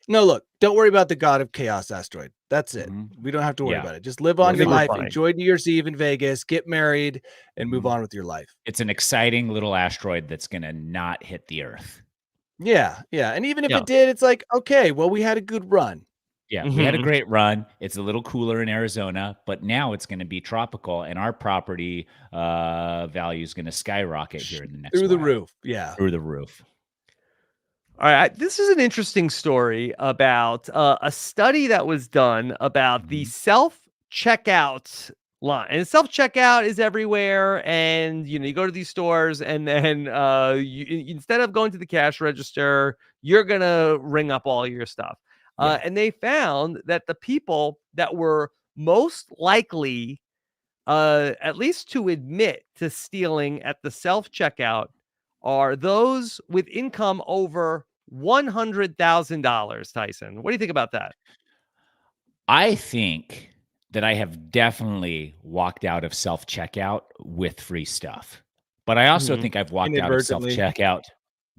No, look, don't worry about the God of Chaos asteroid. That's it. Mhm. We don't have to worry Yeah. about it. Just live on your Super life, funny. enjoy New Year's Eve in Vegas, get married, and move Mhm. on with your life. It's an exciting little asteroid that's gonna not hit the Earth. Yeah, yeah. And even if Yeah. it did, it's like, okay, well, we had a good run. Yeah, we had a Mhm. great run. It's a little cooler in Arizona, but now it's gonna be tropical, and our property, value is gonna skyrocket here in the next Through the while. roof. Yeah. Through the roof. All right. This is an interesting story about a study that was done about the Mhm. self checkout line. And self checkout is everywhere. And you go to these stores, and then instead of going to the cash register, you're gonna ring up all your stuff. Yeah. And they found that the people that were most likely, at least to admit to stealing at the self checkout, are those with income over $100,000. Tyson, what do you think about that? I think that I have definitely walked out of self-checkout with free stuff, but I also Hmm. think I've walked out of Inadvertently. self-checkout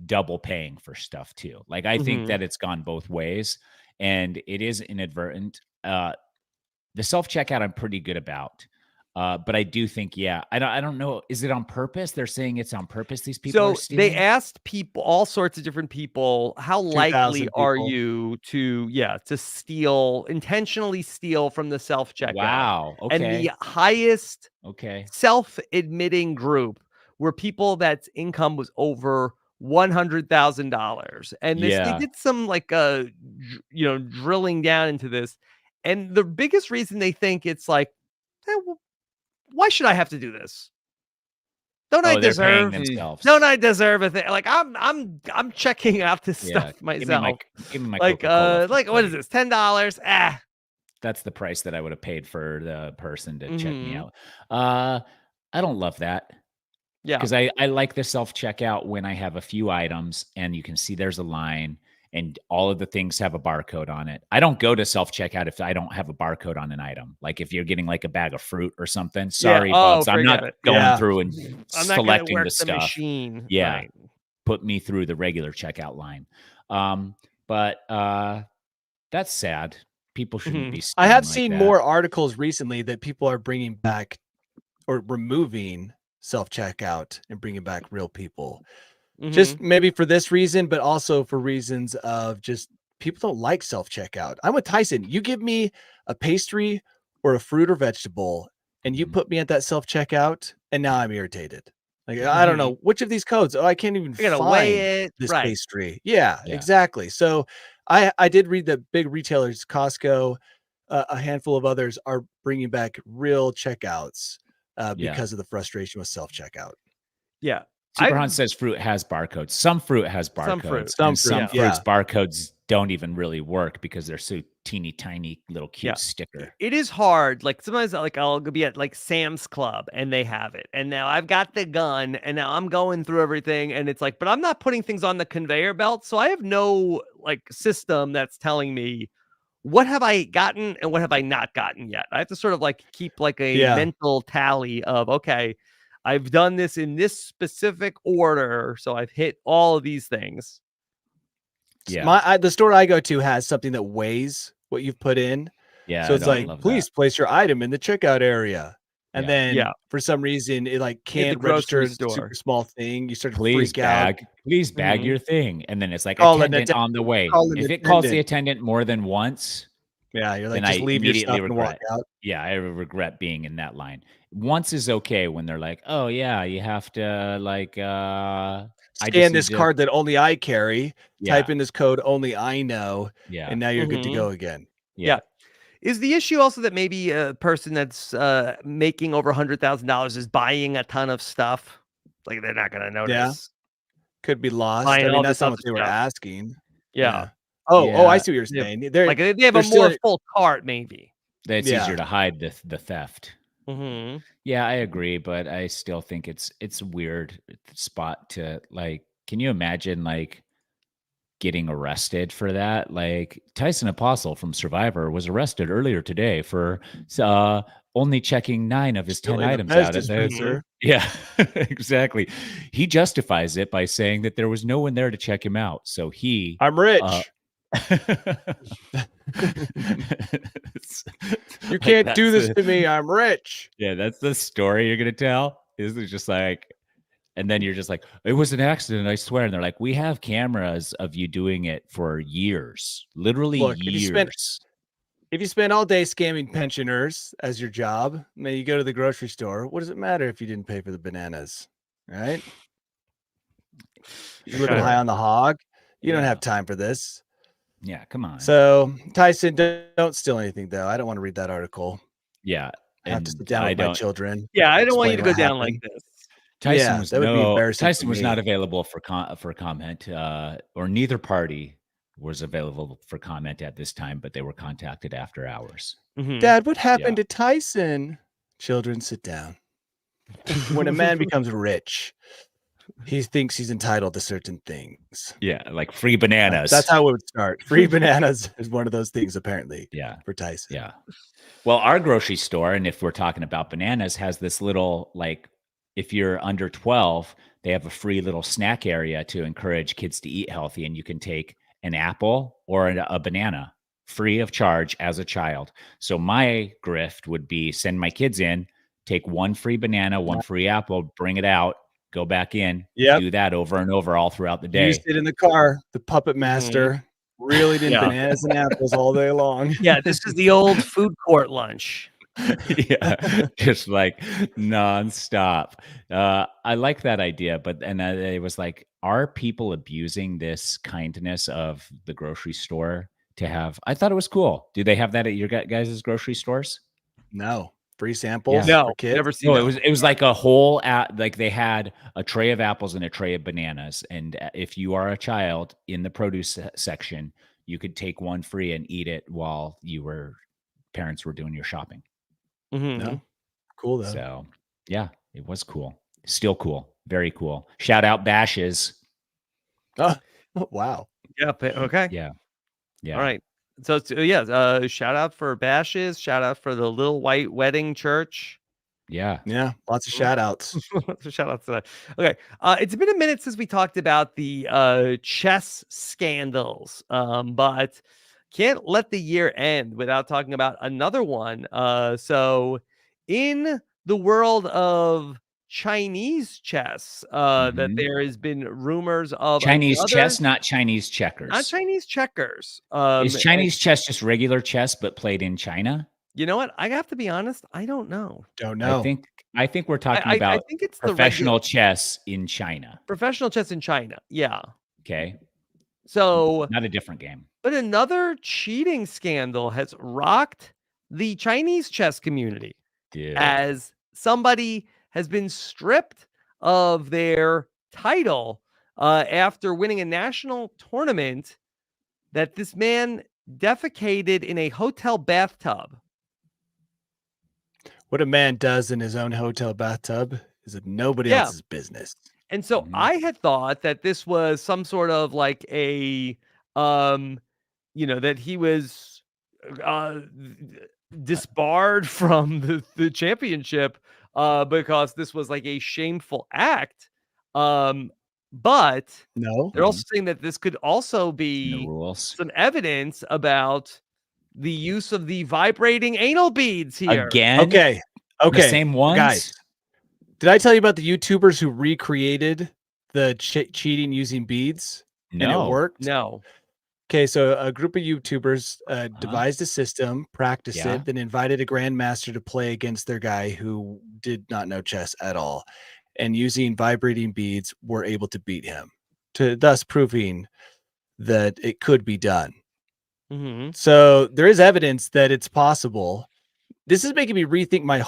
double paying for stuff too. Like, I think Hmm. that it's gone both ways, and it is inadvertent. The self-checkout I'm pretty good about, but I do think, yeah, I don't know, is it on purpose? They're saying it's on purpose these people are So they stealing? asked people, all sorts of different people, how likely 2,000 are people. you to steal, intentionally steal from the self checkout? Wow, And the okay, highest okay. self-admitting group were people that's income was over $100,000. And they Yeah. did some like drilling down into this. And the biggest reason they think it's like, well, why should I have to do this? Don't I Oh, they're paying deserve don't themselves. I deserve a thing? Like I'm checking out this Yeah, stuff myself. give me my Like Coca-Cola for what is free. this? $10? Ah. That's the price that I would have paid for the person to check me Mhm. out. Uh, I don't love that Yeah. because I like the self-checkout when I have a few items and you can see there's a line and all of the things have a barcode on it. I don't go to self-checkout if I don't have a barcode on an item. Like if you're getting like a bag of fruit or something, Yeah. sorry, Oh, Bubs, I'm forget not it. going Yeah. Yeah. through and I'm not gonna selecting work the the stuff. machine. Yeah, Right. put me through the regular checkout line. But that's sad. People shouldn't Mhm. be I have stealing like seen that. more articles recently that people are bringing back or removing self checkout and bringing back real people. Just Mhm. maybe for this reason, but also for reasons of just people don't like self checkout. I'm with Tyson. You give me a pastry or a fruit or vegetable, and you Mhm. put me at that self checkout, and now I'm irritated. Like, I don't Mhm. know which of these codes. Oh, I can't even I gotta find weigh it. this Right. pastry. Yeah, Yeah. exactly. So I did read that big retailers, Costco, a handful of others are bringing back real checkouts Yeah. because of the frustration with self checkout. Yeah. I Superhunt says fruit has barcodes. Some fruit has Some fruit. barcodes, Some and fruit, some Yeah. fruits yeah. barcodes don't even really work because they're so teeny tiny little Yeah. cute sticker. It is hard. Like sometimes like I'll be at like Sam's Club and they have it. And now I've got the gun and now I'm going through everything and it's like, but I'm not putting things on the conveyor belt. So I have no like system that's telling me what have I gotten and what have I not gotten yet. I have to sort of like keep like a Yeah. mental tally of, okay, I've done this in this specific order, so I've hit all of these things. Yeah. The store I go to has something that weighs what you've put in. Yeah. So I it's don't like, love please place your item in the checkout area. And Yeah. then Yeah. for some reason, it like can't grocery register as a store. super small thing. You start that. to Please freak out. bag Mhm. your thing. And then it's like Call an attendant on the way. call an If it calls the attendant. attendant more than once, Yeah, you're like, then just I leave your immediately stuff and walk regret. out. Yeah, I regret being in that line. Once is okay when they're like, "Oh yeah, you have to like I just Scan need this to." card that only I carry. Yeah. Type in this code only I know. Yeah. And now you're good to Mhm. go again. Yeah. Is the issue also that maybe a person that's making over $100,000 is buying a ton of stuff? Like they're not gonna notice. Could be lost. Buying I mean, all that's this not other what they were stuff. asking. Yeah. Oh, I Yeah. see what you're They have- saying. Like they have they're a more still- full cart, maybe. It's Yeah. easier to hide the theft. Mm-hmm. Yeah, I agree, but I still think it's a weird spot to like. Can you imagine like getting arrested for that? Like Tyson Apostol from Survivor was arrested earlier today for only checking 9 of his 10 Stealing a items Pez out at the. dispenser. Yeah, exactly. He justifies it by saying that there was no one there to check him out, so he. I'm rich. You can't do this to me. I'm rich. Yeah, that's the story you're gonna tell. Is it just like, and then you're just like, it was an accident, I swear. And they're like, we have cameras of you doing it for years, literally Look, years. If you spend all day scamming pensioners as your job, then you go to the grocery store. What does it matter if you didn't pay for the bananas? Right? You're living high on the hog. You don't Yeah. have time for this. Yeah, come on. So, Tyson, don't steal anything, though. I don't want to read that article. Yeah, I have to and sit down I with my don't. children. Yeah, I don't want you to explain go what down like happened. this. Tyson Yeah, was that would be embarrassing Tyson for was not me. available for comment, or neither party was available for comment at this time, but they were contacted after hours. Mhm. Dad, what happened to Tyson? Children, sit down. When a man becomes rich, he thinks he's entitled to certain things. Yeah, like free bananas. That's how it would start. Free bananas is one of those things, apparently. Yeah. For Tyson. Yeah. Well, our grocery store, and if we're talking about bananas, has this little, like, if you're under 12, they have a free little snack area to encourage kids to eat healthy. And you can take an apple or a banana free of charge as a child. So my grift would be send my kids in, take one free banana, one free apple, bring it out, go back in, Yep. do that over and over all throughout the You day. sit in the car, the puppet master, reeling in Yeah. bananas and apples all day long. Yeah, this is the old food court lunch. Yeah, just like nonstop. I like that idea, but it was like, are people abusing this kindness of the grocery store to have? I thought it was cool. Do they have that at your guys' grocery stores? No. Free samples No, for kids? never seen No, that. it was like a whole like they had a tray of apples and a tray of bananas, and if you are a child in the produce section, you could take one free and eat it while parents were doing your shopping. Mhm. No. Cool, though. So, yeah, it was cool. Still cool. Very cool. Shout out Bashes. Oh, wow. Yeah. Okay. Yeah. Yeah. All right. So shout out for Bashes. Shout out for the Little White Wedding Church. Yeah. Yeah. Lots of shout outs. So shout out to that. Okay. It's been a minute since we talked about the chess scandals. But can't let the year end without talking about another one. So in the world of Chinese chess, that there has been rumors of Chinese another- chess, not Chinese checkers. not Chinese checkers. Is Chinese chess just regular chess but played in China? You know what? I have to be honest. I don't know. Don't know. I think we're talking I about think it's the professional chess in China. professional chess in China. Yeah. Okay. So, Not a different game. but another cheating scandal has rocked the Chinese chess community Dude. as somebody has been stripped of their title after winning a national tournament that this man defecated in a hotel bathtub. What a man does in his own hotel bathtub is nobody Yeah. else's business. And so Mhm. I had thought that this was some sort of like a, that he was disbarred from the championship because this was like a shameful act. But No. they're also saying that this could also in the be rules some evidence about the use of the vibrating anal beads here. again. Okay. The same ones. Guys, did I tell you about the YouTubers who recreated the cheating using beads? And it No. worked? No. Okay, so a group of YouTubers devised a system, practiced Yeah. it, then invited a grandmaster to play against their guy who did not know chess at all. And using vibrating beads, were able to beat him, thus proving that it could be done. Mm-hmm. So there is evidence that it's possible. This is making me rethink my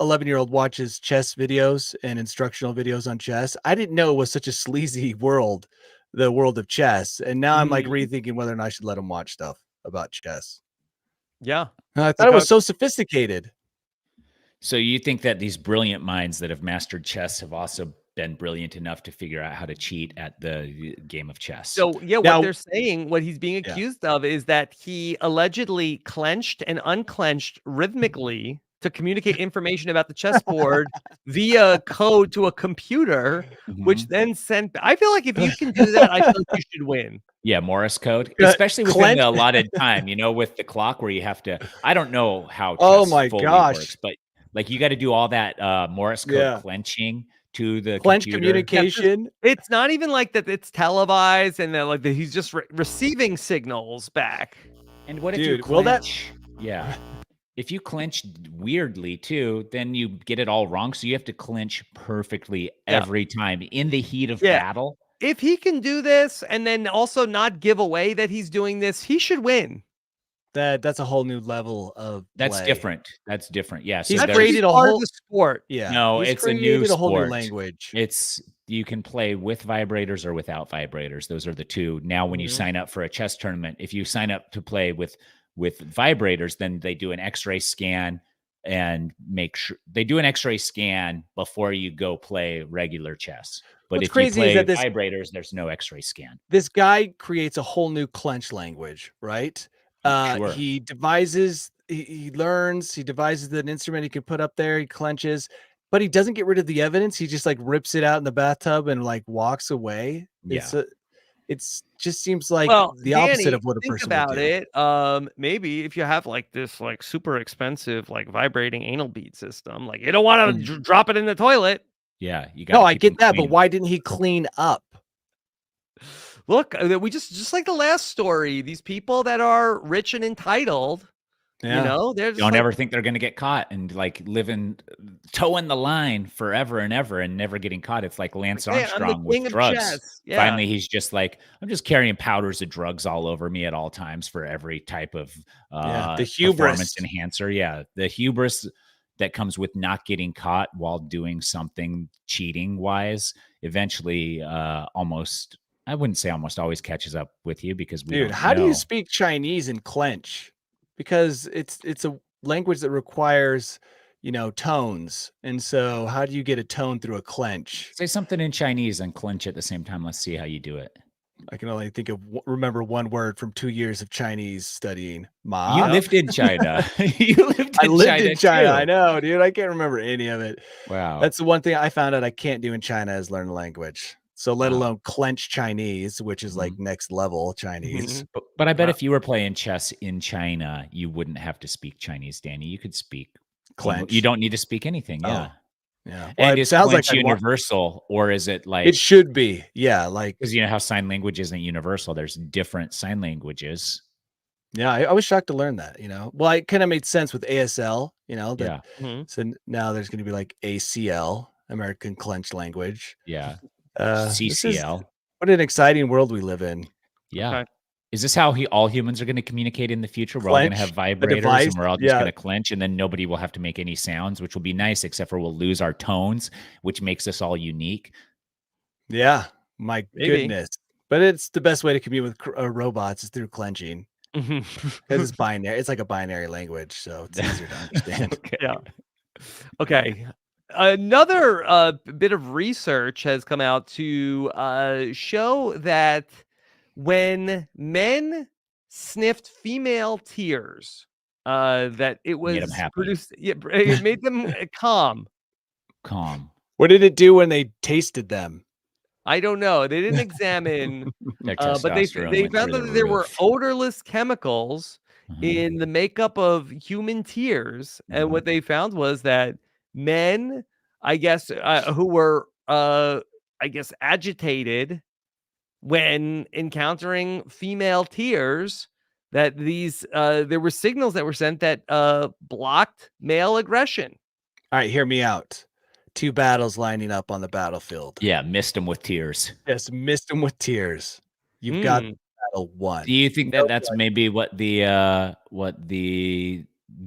11-year-old watches chess videos and instructional videos on chess. I didn't know it was such a sleazy world, the world of chess. And now I'm like rethinking whether or not I should let him watch stuff about chess. Yeah. I thought it was so sophisticated. So you think that these brilliant minds that have mastered chess have also been brilliant enough to figure out how to cheat at the game of chess? So yeah, Now- what they're saying, what he's being accused of is that he allegedly clenched and unclenched rhythmically to communicate information about the chessboard via code to a computer, which then sent. I feel like if you can do that, I feel like you should win. Yeah, Morse code, especially within clench- the allotted time, with the clock where you have to, I don't know how chess Oh my fully gosh. works, but like you got to do all that Morse code clenching to the Clench computer. communication. It's not even like that. It's televised, and that he's just receiving signals back. And what if you Dude, will that- clench? Yeah. If you clench weirdly too, then you get it all wrong. So you have to clench perfectly every time in the heat of battle. If he can do this and then also not give away that he's doing this, he should win. That's a whole new level of That's play. different. That's different. Yeah. So He's there's- created a part of whole the sport. Yeah. No, he's it's a new created a whole new sport. language. It's you can play with vibrators or without vibrators. Those are the two. Now, when you sign up for a chess tournament, if you sign up to play with vibrators, then they do an X-ray scan and make sure they do an X-ray scan before you go play regular chess. But What's if crazy you is play that vibrators, there's no X-ray scan. This guy creates a whole new clench language, right? Sure. He devises, he learns, he devises an instrument he can put up there, he clenches, but he doesn't get rid of the evidence. He just like rips it out in the bathtub and like walks away. It's just seems like the opposite Danny, of what a think person about would do. it. Maybe if you have like this like super expensive like vibrating anal bead system, like you don't want to drop it in the toilet. Yeah, you got. No, I get that, but why didn't he clean up? Look, we just like the last story. These people that are rich and entitled, they're just don't ever think they're going to get caught and like towing the line forever and ever and never getting caught. It's like Lance Armstrong with drugs. Yeah. Finally, he's just like, I'm just carrying powders of drugs all over me at all times for every type of the hubris performance enhancer. Yeah, the hubris that comes with not getting caught while doing something cheating wise. Eventually, I wouldn't say almost always catches up with you because we don't how do know. you speak Chinese in clench? Because it's a language that requires, tones. And so how do you get a tone through a clench? Say something in Chinese and clench at the same time. Let's see how you do it. I can only remember one word from 2 years of Chinese studying. Ma. You lived in China. I lived in China. Too. I know, dude. I can't remember any of it. Wow. That's the one thing I found out I can't do in China is learn a language. So let alone clench Chinese, which is like next level Chinese. But I bet if you were playing chess in China, you wouldn't have to speak Chinese, Danny. You could speak clench. You don't need to speak anything. Yeah. Oh. Yeah. Well, and it sounds like universal, or is it like it should be? Yeah, like because you know how sign language isn't universal. There's different sign languages. Yeah, I was shocked to learn that. Well, it kind of made sense with ASL. So now there's going to be like ACL, American Clench Language. Yeah. CCL. What an exciting world we live in. Yeah. Okay. Is this how all humans are going to communicate in the future? We're all going to have vibrators and we're all just going to clench, and then nobody will have to make any sounds, which will be nice, except for we'll lose our tones, which makes us all unique. Yeah. My goodness. But it's the best way to commute with robots is through clenching. Because it's binary. It's like a binary language, so it's easier to understand. Okay. Yeah. Okay. Another bit of research has come out to show that when men sniffed female tears, that it Made 'em was happy. produced. Yeah, it made them calm. Calm. What did it do when they tasted them? I don't know. They didn't examine, Their but they testosterone went found through that the there were roof. odorless chemicals in the makeup of human tears, and what they found was that men, I guess, who were, I guess, agitated when encountering female tears, that these there were signals that were sent that blocked male aggression. All right, hear me out. 2 battles lining up on the battlefield. Yeah, missed them with tears. Yes, missed them with tears. You've got the battle won. Do you think that that's maybe what the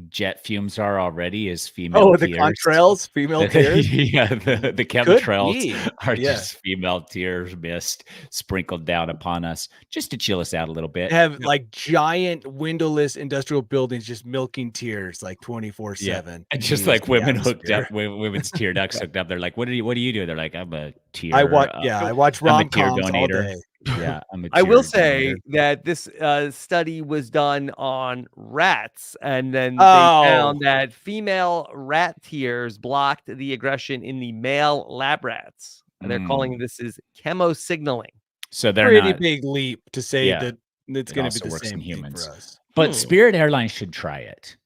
jet fumes are already is female Oh, the tears? contrails, female tears? Yeah, the Could chemtrails be. are Yeah. just female tears mist sprinkled down upon us just to chill us out a little bit. They have like giant windowless industrial buildings just milking tears like 24/7. And just like women hooked up, women's tear ducts hooked up. They're like, what do you do? They're like, I'm a tear. I watch I'm a tear rom-coms all donator. day. Yeah, I'm a I will tear say donator. that this study was done on rats, and then they Oh. found that female rat tears blocked the aggression in the male lab rats, and they're calling this is chemosignaling. So they're Pretty not, big leap to say Yeah. that it's It going to also be the works in same thing humans. for us. but Spirit Airlines should try it.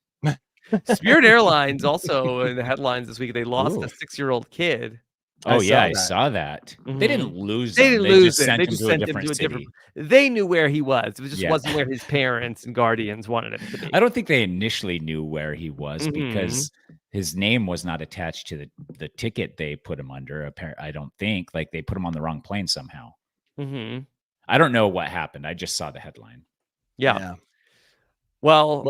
Spirit Airlines also in the headlines this week, they lost Ooh. a 6-year-old kid. Oh, yeah, I that. saw that. They didn't lose They him. didn't lose just him. sent They him just to a sent him different to a city. different. They knew where he was. It just Yeah. wasn't where his parents and guardians wanted him to be. I don't think they initially knew where he was Mhm. because his name was not attached to the ticket they put him under. I don't think. Like, they put him on the wrong plane somehow. Mm-hmm. I don't know what happened. I just saw the headline. Yeah. Well,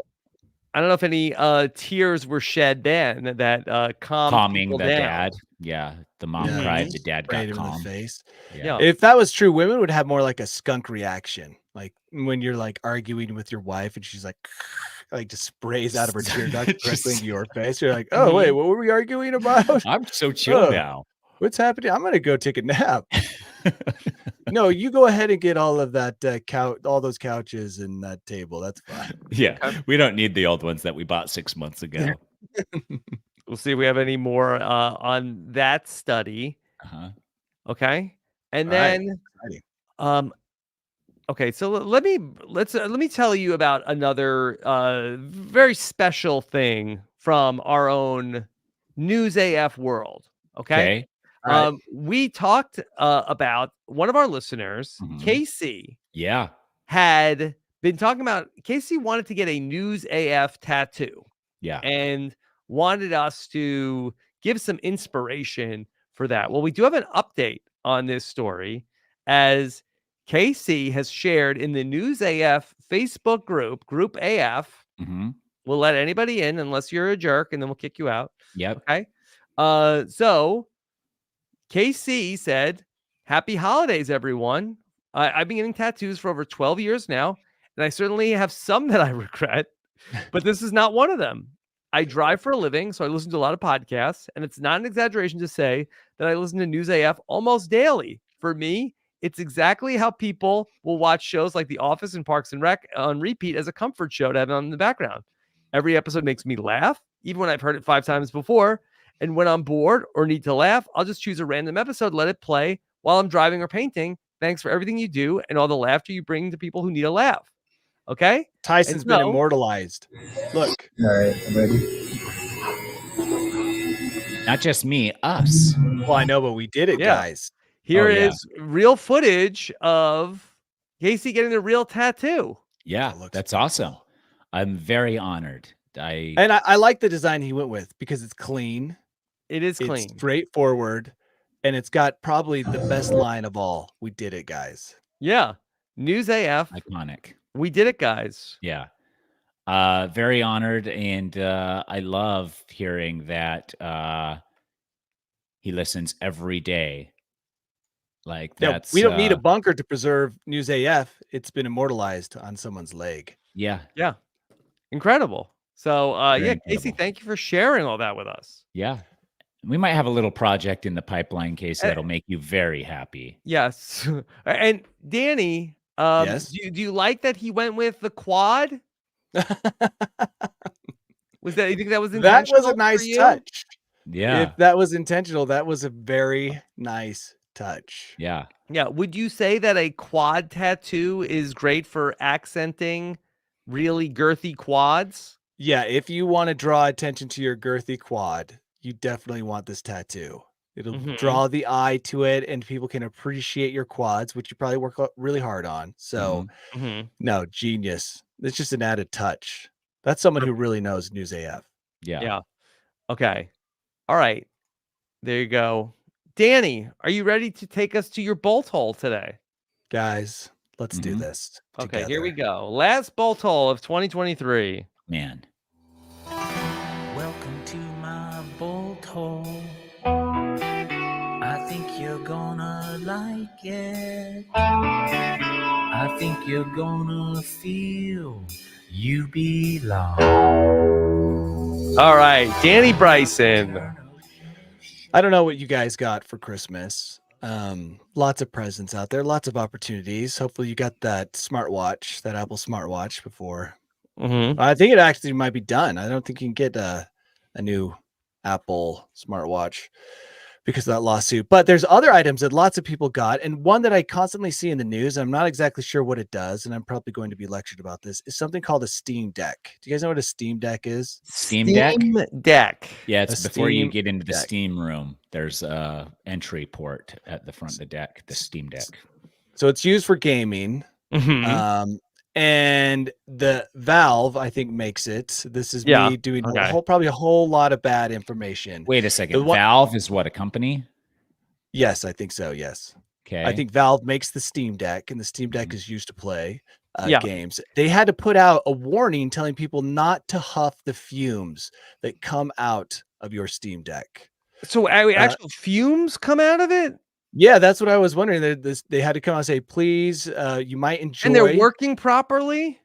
I don't know if any tears were shed then that Calming people the down. dad. Yeah, the mom Yeah. cried. The dad Right got in the calm. face. Yeah. If that was true, women would have more like a skunk reaction. Like when you're like arguing with your wife and she's like just sprays out of her tear duct directly Just- into your face. You're like, oh wait, what were we arguing about? I'm so chill Oh. now. What's happening? I'm gonna go take a nap. No, you go ahead and get all of that couch, all those couches and that table. That's fine. Yeah, we don't need the old ones that we bought 6 months ago. We'll see if we have any more on that study. Uh-huh. Okay. And All right. then Exciting. okay, so let me tell you about another very special thing from our own News AF world. Okay. All right. We talked about one of our listeners, Mhm. Casey, Yeah. had been talking about Casey wanted to get a News AF tattoo Yeah. and wanted us to give some inspiration for that. Well, we do have an update on this story as Casey has shared in the News AF Facebook group AF. Mm-hmm. We'll let anybody in unless you're a jerk, and then we'll kick you out. Yep. Okay. So KC said, "Happy holidays, everyone. I've been getting tattoos for over 12 years now, and I certainly have some that I regret, but this is not one of them. I drive for a living, so I listen to a lot of podcasts, and it's not an exaggeration to say that I listen to News AF almost daily. For me, it's exactly how people will watch shows like The Office and Parks and Rec on repeat as a comfort show to have on in the background. Every episode makes me laugh, even when I've heard it 5 times before. And when I'm bored or need to laugh, I'll just choose a random episode, let it play while I'm driving or painting. Thanks for everything you do and all the laughter you bring to people who need a laugh." Okay? Tyson's And been so- immortalized. Look. All right, I'm ready. Not just me, us. Well, I know, but we did it, Yeah. guys. Here Oh, yeah. is real footage of Casey getting a real tattoo. Yeah, That looks that's beautiful. awesome. I'm very honored. And I like the design he went with because it's clean, It is it's clean. straightforward, and it's got probably the best line of all. We did it, guys. Yeah. News AF. iconic. We did it, guys. Yeah. Very honored, and I love hearing that he listens every day. Like Yeah, that's we don't need a bunker to preserve News AF. It's been immortalized on someone's leg. yeah, Incredible. So Very yeah, Casey, incredible. thank you for sharing all that with us. yeah. We might have a little project in the pipeline, Casey, Uh, that'll make you very happy. Yes. And Danny, Yes? do you like that he went with the quad? Was that? You think that was That intentional? was a for nice you? touch. Yeah. If that was intentional, that was a very nice touch. Yeah. Yeah. Would you say that a quad tattoo is great for accenting really girthy quads? Yeah, if you want to draw attention to your girthy quad, you definitely want this tattoo. It'll Mhm. draw the eye to it, and people can appreciate your quads, which you probably work really hard on. So, Mhm. Mhm. no, genius. It's just an added touch. That's someone who really knows News AF. Yeah. Yeah. Okay. All right. There you go. Danny, are you ready to take us to your bolt hole today? Guys, let's do Mhm. this Okay, together. here we go. Last bolt hole of 2023. Man. Welcome to my bolt hole. I think you're gonna like it. I think you're gonna feel you belong. All right, Danny Bryson. I don't know what you guys got for Christmas. Lots of presents out there, lots of opportunities. Hopefully you got that smartwatch, that Apple smartwatch before. Mm-hmm. I think it actually might be done. I don't think you can get a new Apple smartwatch because of that lawsuit. But there's other items that lots of people got, and one that I constantly see in the news, I'm not exactly sure what it does, and I'm probably going to be lectured about this, is something called a Steam Deck. Do you guys know what a Steam Deck is? Steam Deck? Deck. Yeah, it's A before you Steam get into the Deck. Steam room. There's a entry port at the front of the deck, the Steam Deck. So it's used for gaming. Mm-hmm. And the Valve, I think, makes it. This is Yeah, me doing okay. probably a whole lot of bad information. Wait a second. one- Valve is what, a company? Yes, I think so. Yes. Okay. I think Valve makes the Steam Deck, and the Steam Deck Mhm. is used to play Yeah. games. They had to put out a warning telling people not to huff the fumes that come out of your Steam Deck. So actual fumes come out of it? Yeah, that's what I was wondering. They had to come out and say, please, you might enjoy. And they're working properly?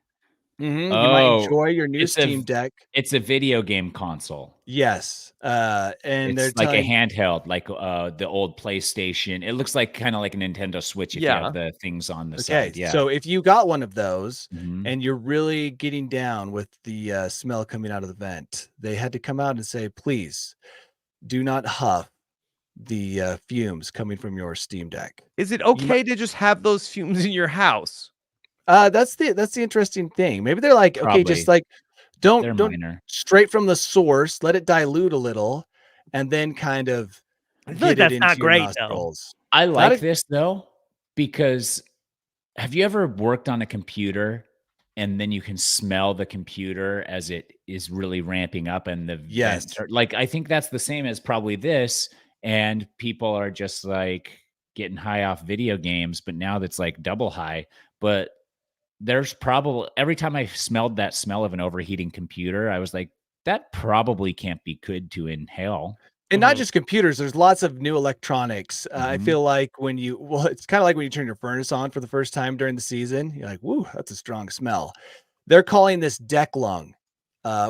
Mhm, you might Oh, enjoy your new it's a Steam Deck. It's a video game console. Yes. And they're It's like a telling handheld, like the old PlayStation. It looks like kind of like a Nintendo Switch if you Yeah. have the things on the Okay, side. Yeah. so if you got one of those Mhm. and you're really getting down with the smell coming out of the vent, they had to come out and say, please do not huff the fumes coming from your Steam Deck. Is it okay to just have those fumes in your house? That's the interesting thing. Maybe they're like, okay, just Probably. like don't They're don't minor. straight from the source, let it dilute a little, and then kind of I feel get like it that's into not your great, though. nostrils. I Not like a- this though because have you ever worked on a computer and then you can smell the computer as it is really ramping up and the Yes. vents are like I think that's the same as probably this and people are just like getting high off video games but now that's like double high but there's probably every time I smelled that smell of an overheating computer I was like that probably can't be good to inhale. And not Mhm. just computers, there's lots of new electronics. I Mhm. feel like it's kind of like when you turn your furnace on for the first time during the season, you're like, woo, that's a strong smell. They're calling this deck lung,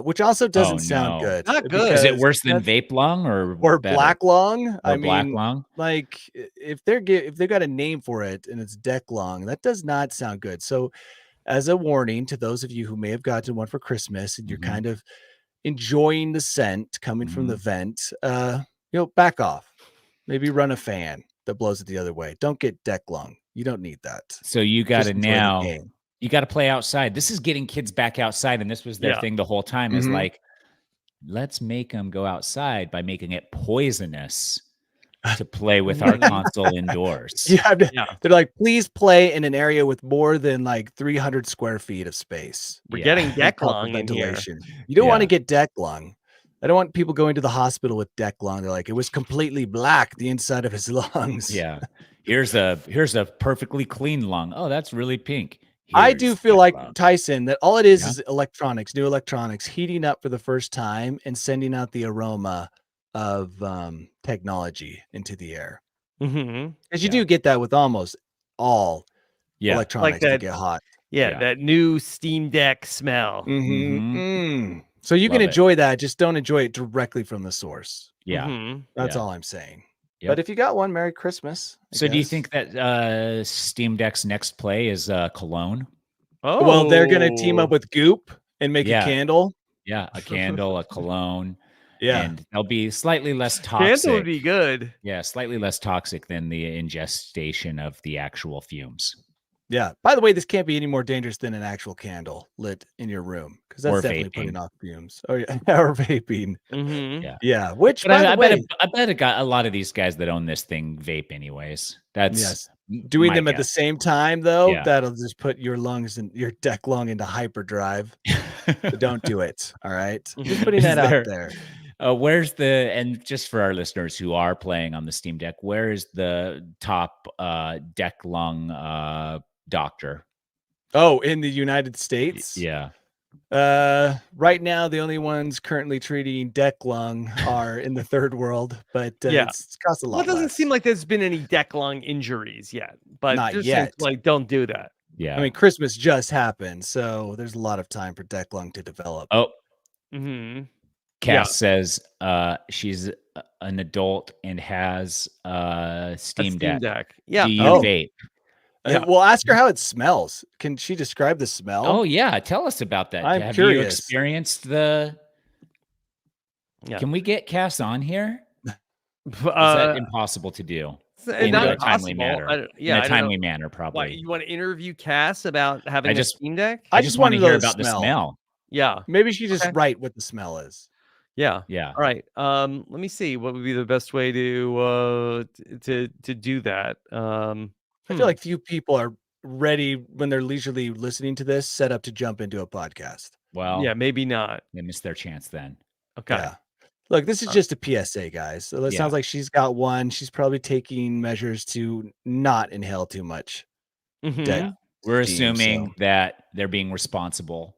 which also doesn't sound no. good. Not good. Is it because worse than that's- vape lung or better? black lung? Or I black mean, lung? like if they've got a name for it and it's deck lung, that does not sound good. So as a warning to those of you who may have gotten one for Christmas and you're Mhm. kind of enjoying the scent coming from the Mhm. vent, back off. Maybe run a fan that blows it the other way. Don't get deck lung. You don't need that. So you got Just to enjoy the now game. you got to play outside. This is getting kids back outside and this was their Yeah. thing the whole time is Mhm. like let's make them go outside by making it poisonous to play with our console indoors. You have to, Yeah. They're like, please play in an area with more than like 300 square feet of space. We're Yeah. getting and deck proper lung in here. ventilation. You don't want to Yeah. get deck lung. I don't want people going to the hospital with deck lung. They're like, it was completely black, the inside of his lungs. Yeah. Here's a perfectly clean lung. Oh, that's really pink. I do Here's feel that like lung. Tyson that all it is Yeah. electronics, new electronics heating up for the first time and sending out the aroma of technology into the air. Mm-hmm. Because you Yeah. do get that with almost all Yeah. electronics that that- get hot. Yeah, Yeah. that new Steam Deck smell. Mhm. So you can Love it. enjoy that, just don't enjoy it directly from the source. Yeah. Mhm. That's Yeah. all I'm saying. Yep. But if you got one, Merry Christmas. I So do you guess. think that Steam Deck's next play is cologne? Oh, Well, they're gonna team up with Goop and make Yeah. a candle. Yeah, a candle, a cologne, Yeah. and they'll be slightly less Candle would toxic. be good. Yeah, slightly less toxic than the ingestion of the actual fumes Yeah. By the way, this can't be any more dangerous than an actual candle lit in your room because that's or definitely vaping. putting off fumes. Oh yeah, or vaping. Mm-hmm. Yeah. Yeah. Which, But by the way, I bet it got a lot of these guys that own this thing vape anyways. That's yes, doing my them at the guess. same time though, Yeah. that'll just put your lungs and your deck lung into hyperdrive. So don't do it. All right. Just putting Is that out there- there. Where's and just for our listeners who are playing on the Steam Deck, where is the top deck lung doctor? Oh, in the United States? Yeah. Right now the only ones currently treating deck lung are in the third world, but Yeah. it's cost a lot. Well, it doesn't less. seem like there's been any deck lung injuries yet, but Not just yet. seems like don't do that. Yeah. I mean, Christmas just happened, so there's a lot of time for deck lung to develop. Oh, Mm-hmm. Cass says she's an adult and has Steam Deck. Yeah. Do you Oh. vape? Yeah. Well, ask her how it smells. Can she describe the smell? Oh yeah, tell us about that. I'm Have you curious. experienced the? Yeah. Can we get Cass on here? Is that impossible to do? In not a timely impossible. manner. I in don't a know. timely manner, What, probably. you want to interview Cass about having I a just- Steam Deck? I I just just want to wanna hear know the about the smell. smell. Yeah. Maybe she just Okay. write what the smell is. Yeah. Yeah. All right. Let me see. What would be the best way to do that? I feel like few people are ready when they're leisurely listening to this, set up to jump into a podcast. Well, yeah, maybe not. they missed their chance then. Okay. Yeah. Look, this is just a PSA, guys. So it Yeah. sounds like she's got one. She's probably taking measures to not inhale too much. Mhm. Dead We're steam, assuming so that they're being responsible.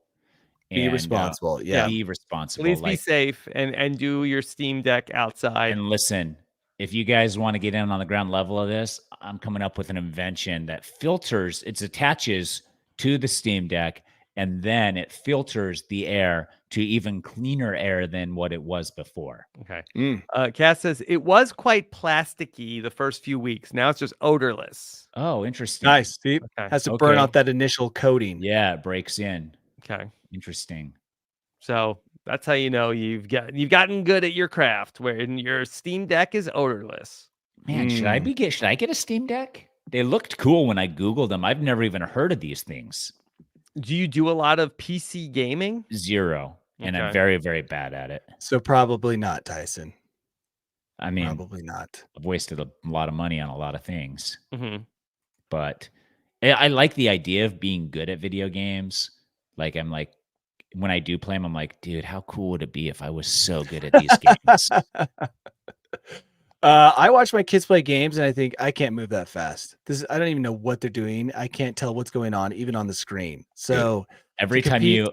be and, responsible. Yeah. Be responsible. Please be Like, safe and do your Steam Deck outside. and listen, if you guys want to get in on the ground level of this, I'm coming up with an invention that filters, it attaches to the Steam Deck, and then it filters the air to even cleaner air than what it was before. Okay. Mm. Cass says it was quite plasticky the first few weeks. Now it's just odorless. Oh, interesting. Nice. See? Okay. Has to burn Okay. out that initial coating. Yeah, it breaks in. Okay. Interesting. So that's how you know you've gotten good at your craft, when your Steam Deck is odorless. Man, should I get a Steam Deck? They looked cool when I Googled them. I've never even heard of these things. Do you do a lot of PC gaming? Zero. And I'm Okay. very, very bad at it. So probably not, Tyson. I mean, Probably not. I've wasted a lot of money on a lot of things, Mm-hmm. but I like the idea of being good at video games. Like, I'm like, when I do play them, I'm like, dude, how cool would it be if I was so good at these games? I watch my kids play games and I think I can't move that fast. I don't even know what they're doing. I can't tell what's going on even on the screen. So Every to time compete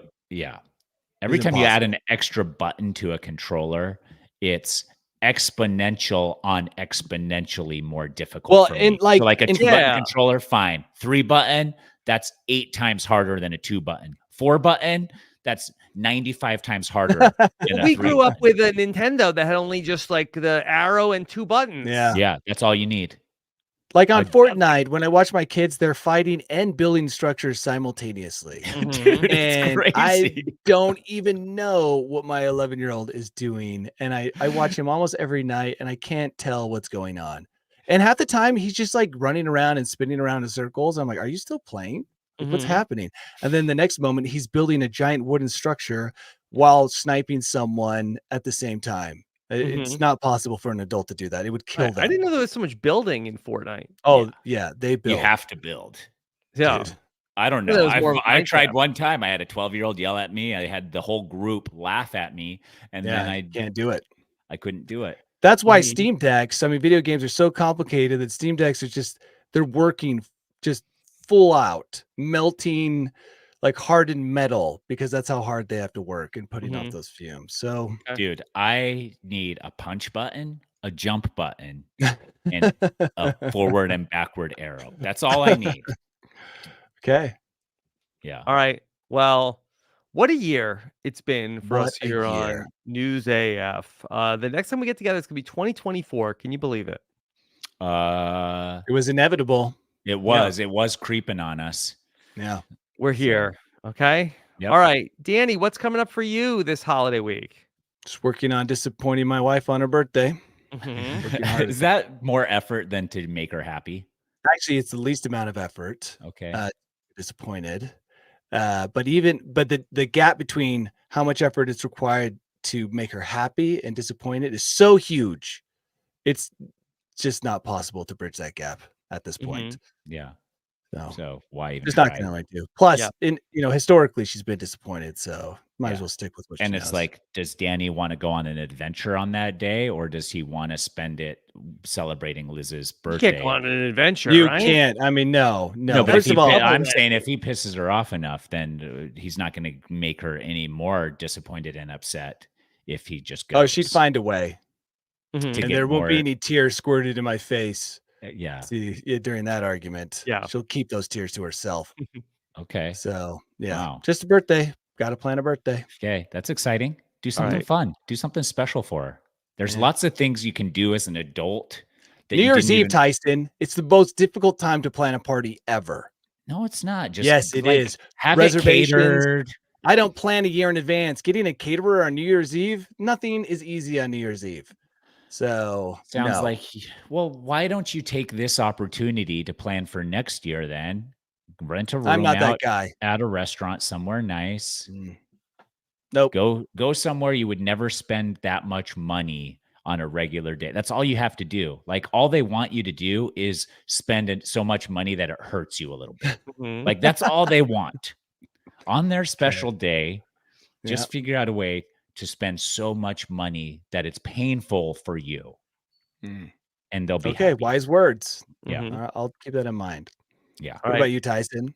every is time you add an impossible. extra button to a controller, it's exponential on exponentially more difficult. Well, for and me. So like a in- 2-button Yeah. controller, fine. 3-button, that's 8 times harder than a 2-button. 4-button, that's 95 times harder. than a We grew up 3-button. with a Nintendo that had only just like the arrow and 2 buttons. Yeah. Yeah, that's all you need. Like on I- Fortnite, when I watch my kids, they're fighting and building structures simultaneously. Mhm. Dude, it's And I crazy. don't even know what my 11-year-old is doing. And I watch him almost every night and I can't tell what's going on. And half the time he's just like running around and spinning around in circles. I'm like, are you still playing? Like, what's Mhm. happening? And then the next moment he's building a giant wooden structure while sniping someone at the same time. It's not possible for an adult to do that. It would kill them. I didn't know there was so much building in Fortnite. Oh, yeah, they build. You have to build. Yeah. Dude. I don't That know. was more of I tried Minecraft. one time. I had a 12-year-old yell at me. I had the whole group laugh at me, and Yeah, then you can't do it. I couldn't do it. That's why Mhm. Steam Decks, I mean, video games are so complicated that Steam Decks are just, they're working just full out, melting like hardened metal because that's how hard they have to work in putting off Mhm. those fumes. So, Okay. Dude, I need a punch button, a jump button, and a forward and backward arrow. That's all I need. okay. Yeah. All right. Well, what a year it's been for us What a here on year. News AF. The next time we get together, it's gonna be 2024. Can you believe it? It was inevitable. It was creeping on us. Yeah. We're here. Okay. All right, Danny, what's coming up for you this holiday week? Just working on disappointing my wife on her birthday. Mhm. Working hard. Is that more effort than to make her happy? Actually, it's the least amount of effort. Okay. Disappointed. But the gap between how much effort is required to make her happy and disappointed is so huge. It's just not possible to bridge that gap at this point. Yeah. So So why even just not try? gonna like do. Plus, Yeah. historically she's been disappointed, so might as Yeah. well stick with what And she it's knows. like, does Danny want to go on an adventure on that day, or does he want to spend it celebrating Liz's You birthday? can't go on an adventure, you right? can't. I mean, no. No, but First of all, I'm saying if he pisses her off enough, then he's not going to make her any more disappointed and upset if he just goes. oh, she'd find a way, Mhm. to and get there won't be more- any tears squirted in my face. Yeah. See, during that argument, Yeah. she'll keep those tears to herself. Okay. So yeah, Wow. just a birthday. Got to plan a birthday. Okay. That's exciting. Do something right. fun. Do something special for her. There's Yeah. lots of things you can do as an adult. That New you Year's didn't Eve, even- Tyson. It's the most difficult time to plan a party ever. No, it's not. Just Yes, it is. Have it Reservations. catered. I don't plan a year in advance. Getting a caterer on New Year's Eve, nothing is easy on New Year's Eve. So Sounds no. like, well, why don't you take this opportunity to plan for next year then? Rent a room I'm not that out guy. at a restaurant somewhere nice. Nope. Go somewhere you would never spend that much money on a regular day. That's all you have to do. Like all they want you to do is spend so much money that it hurts you a little bit. Mhm. Like that's all they want. On their special day, just Yep. figure out a way to spend so much money that it's painful for you. Mm. And they'll be Okay, happy. wise words. Yeah. Mhm. I'll keep that in mind. Yeah. What about you, Tyson?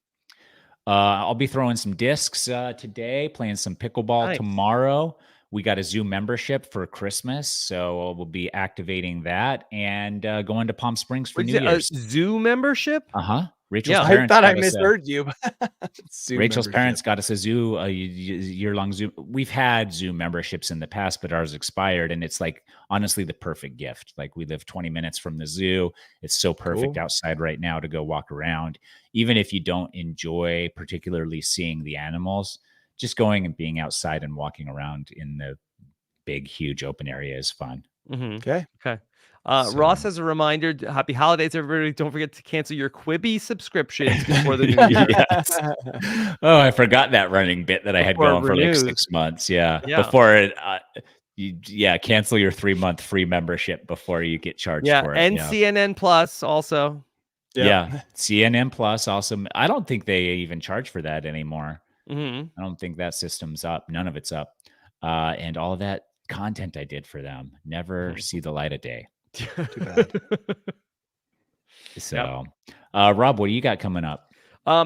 I'll be throwing some discs today, playing some pickleball Nice. tomorrow. We got a zoo membership for Christmas, so we'll be activating that and going to Palm Springs for What'd New you say, Year's. a zoo membership? Rachel's Yeah. parents I thought I got us a- misheard you. Zoo Rachel's membership. parents got us a zoo, a year-long zoo. We've had zoo memberships in the past, but ours expired, and it's like honestly the perfect gift. Like we live 20 minutes from the zoo. It's so perfect Cool. outside right now to go walk around. Even if you don't enjoy particularly seeing the animals, just going and being outside and walking around in the big, huge open area is fun. Mhm. Okay. Okay. So- Ross, as a reminder, happy holidays, everybody. Don't forget to cancel your Quibi subscriptions before the new year. Yes. Oh, I forgot that running bit that I had Before it going for like renews. 6 months. Yeah. Yeah. Before it, cancel your 3-month free membership before you get charged Yeah. for it. And Yeah. CNN Plus also. Yep. Yeah. CNN Plus also. I don't think they even charge for that anymore. Mhm. I don't think that system's up. None of it's up. And all that content I did for them never see the light of day. Too bad. So, Rob, what do you got coming up?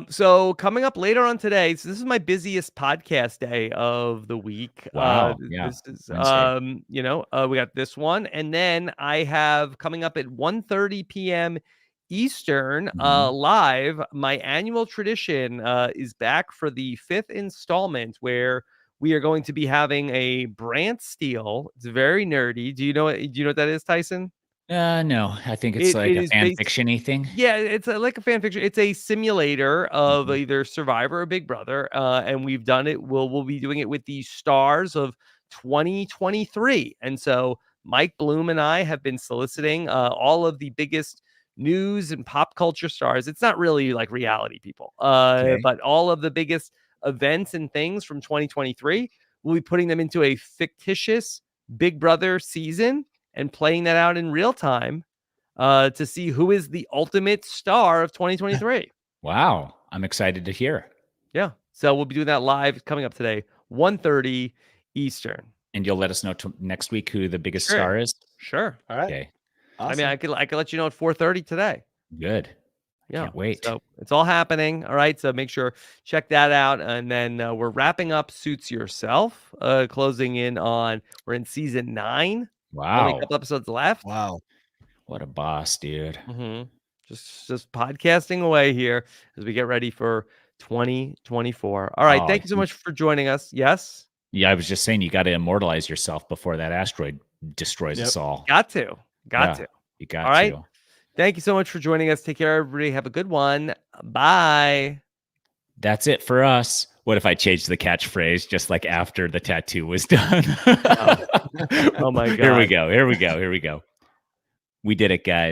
So coming up later on today, so this is my busiest podcast day of the week. Wow, yeah, This is Wednesday. we got this one, and then I have coming up at 1:30 p.m. Eastern, Mhm. live. My annual tradition is back for the 5th installment where we are going to be having a Brant Steele. It's very nerdy. Do you know what that is, Tyson? No, I think it's It like a is fan based- fiction-y thing. Yeah, it's like a fan fiction. It's a simulator of Mhm. either Survivor or Big Brother, and we've done it. We'll be doing it with the stars of 2023, and so Mike Bloom and I have been soliciting all of the biggest news and pop culture stars. It's not really like reality people, Okay. but all of the biggest events and things from 2023. We'll be putting them into a fictitious Big Brother season and playing that out in real time to see who is the ultimate star of 2023. Wow, I'm excited to hear. Yeah. So we'll be doing that live coming up today, 1:30 Eastern. And you'll let us know next week who the biggest Sure. star is. Sure. All right. Okay, I mean, I could let you know at 4:30 today. good. Yeah. Can't wait. So it's all happening. All right. So make sure check that out. And then we're wrapping up Suits Yourself, closing in on we're in season 9. Only Wow, a couple episodes left. Wow. what a boss, dude. Just podcasting away here as we get ready for 2024. All right. Oh, Thank you so much for joining us. Yes. Yeah, I was just saying you got to immortalize yourself before that asteroid destroys Yep. us all. Got to. Yeah. To. You got All right. to. Thank you so much for joining us. Take care, everybody. Have a good one. Bye. That's it for us. What if I changed the catchphrase just like after the tattoo was done? Oh my Here we God. go. We did it, guys.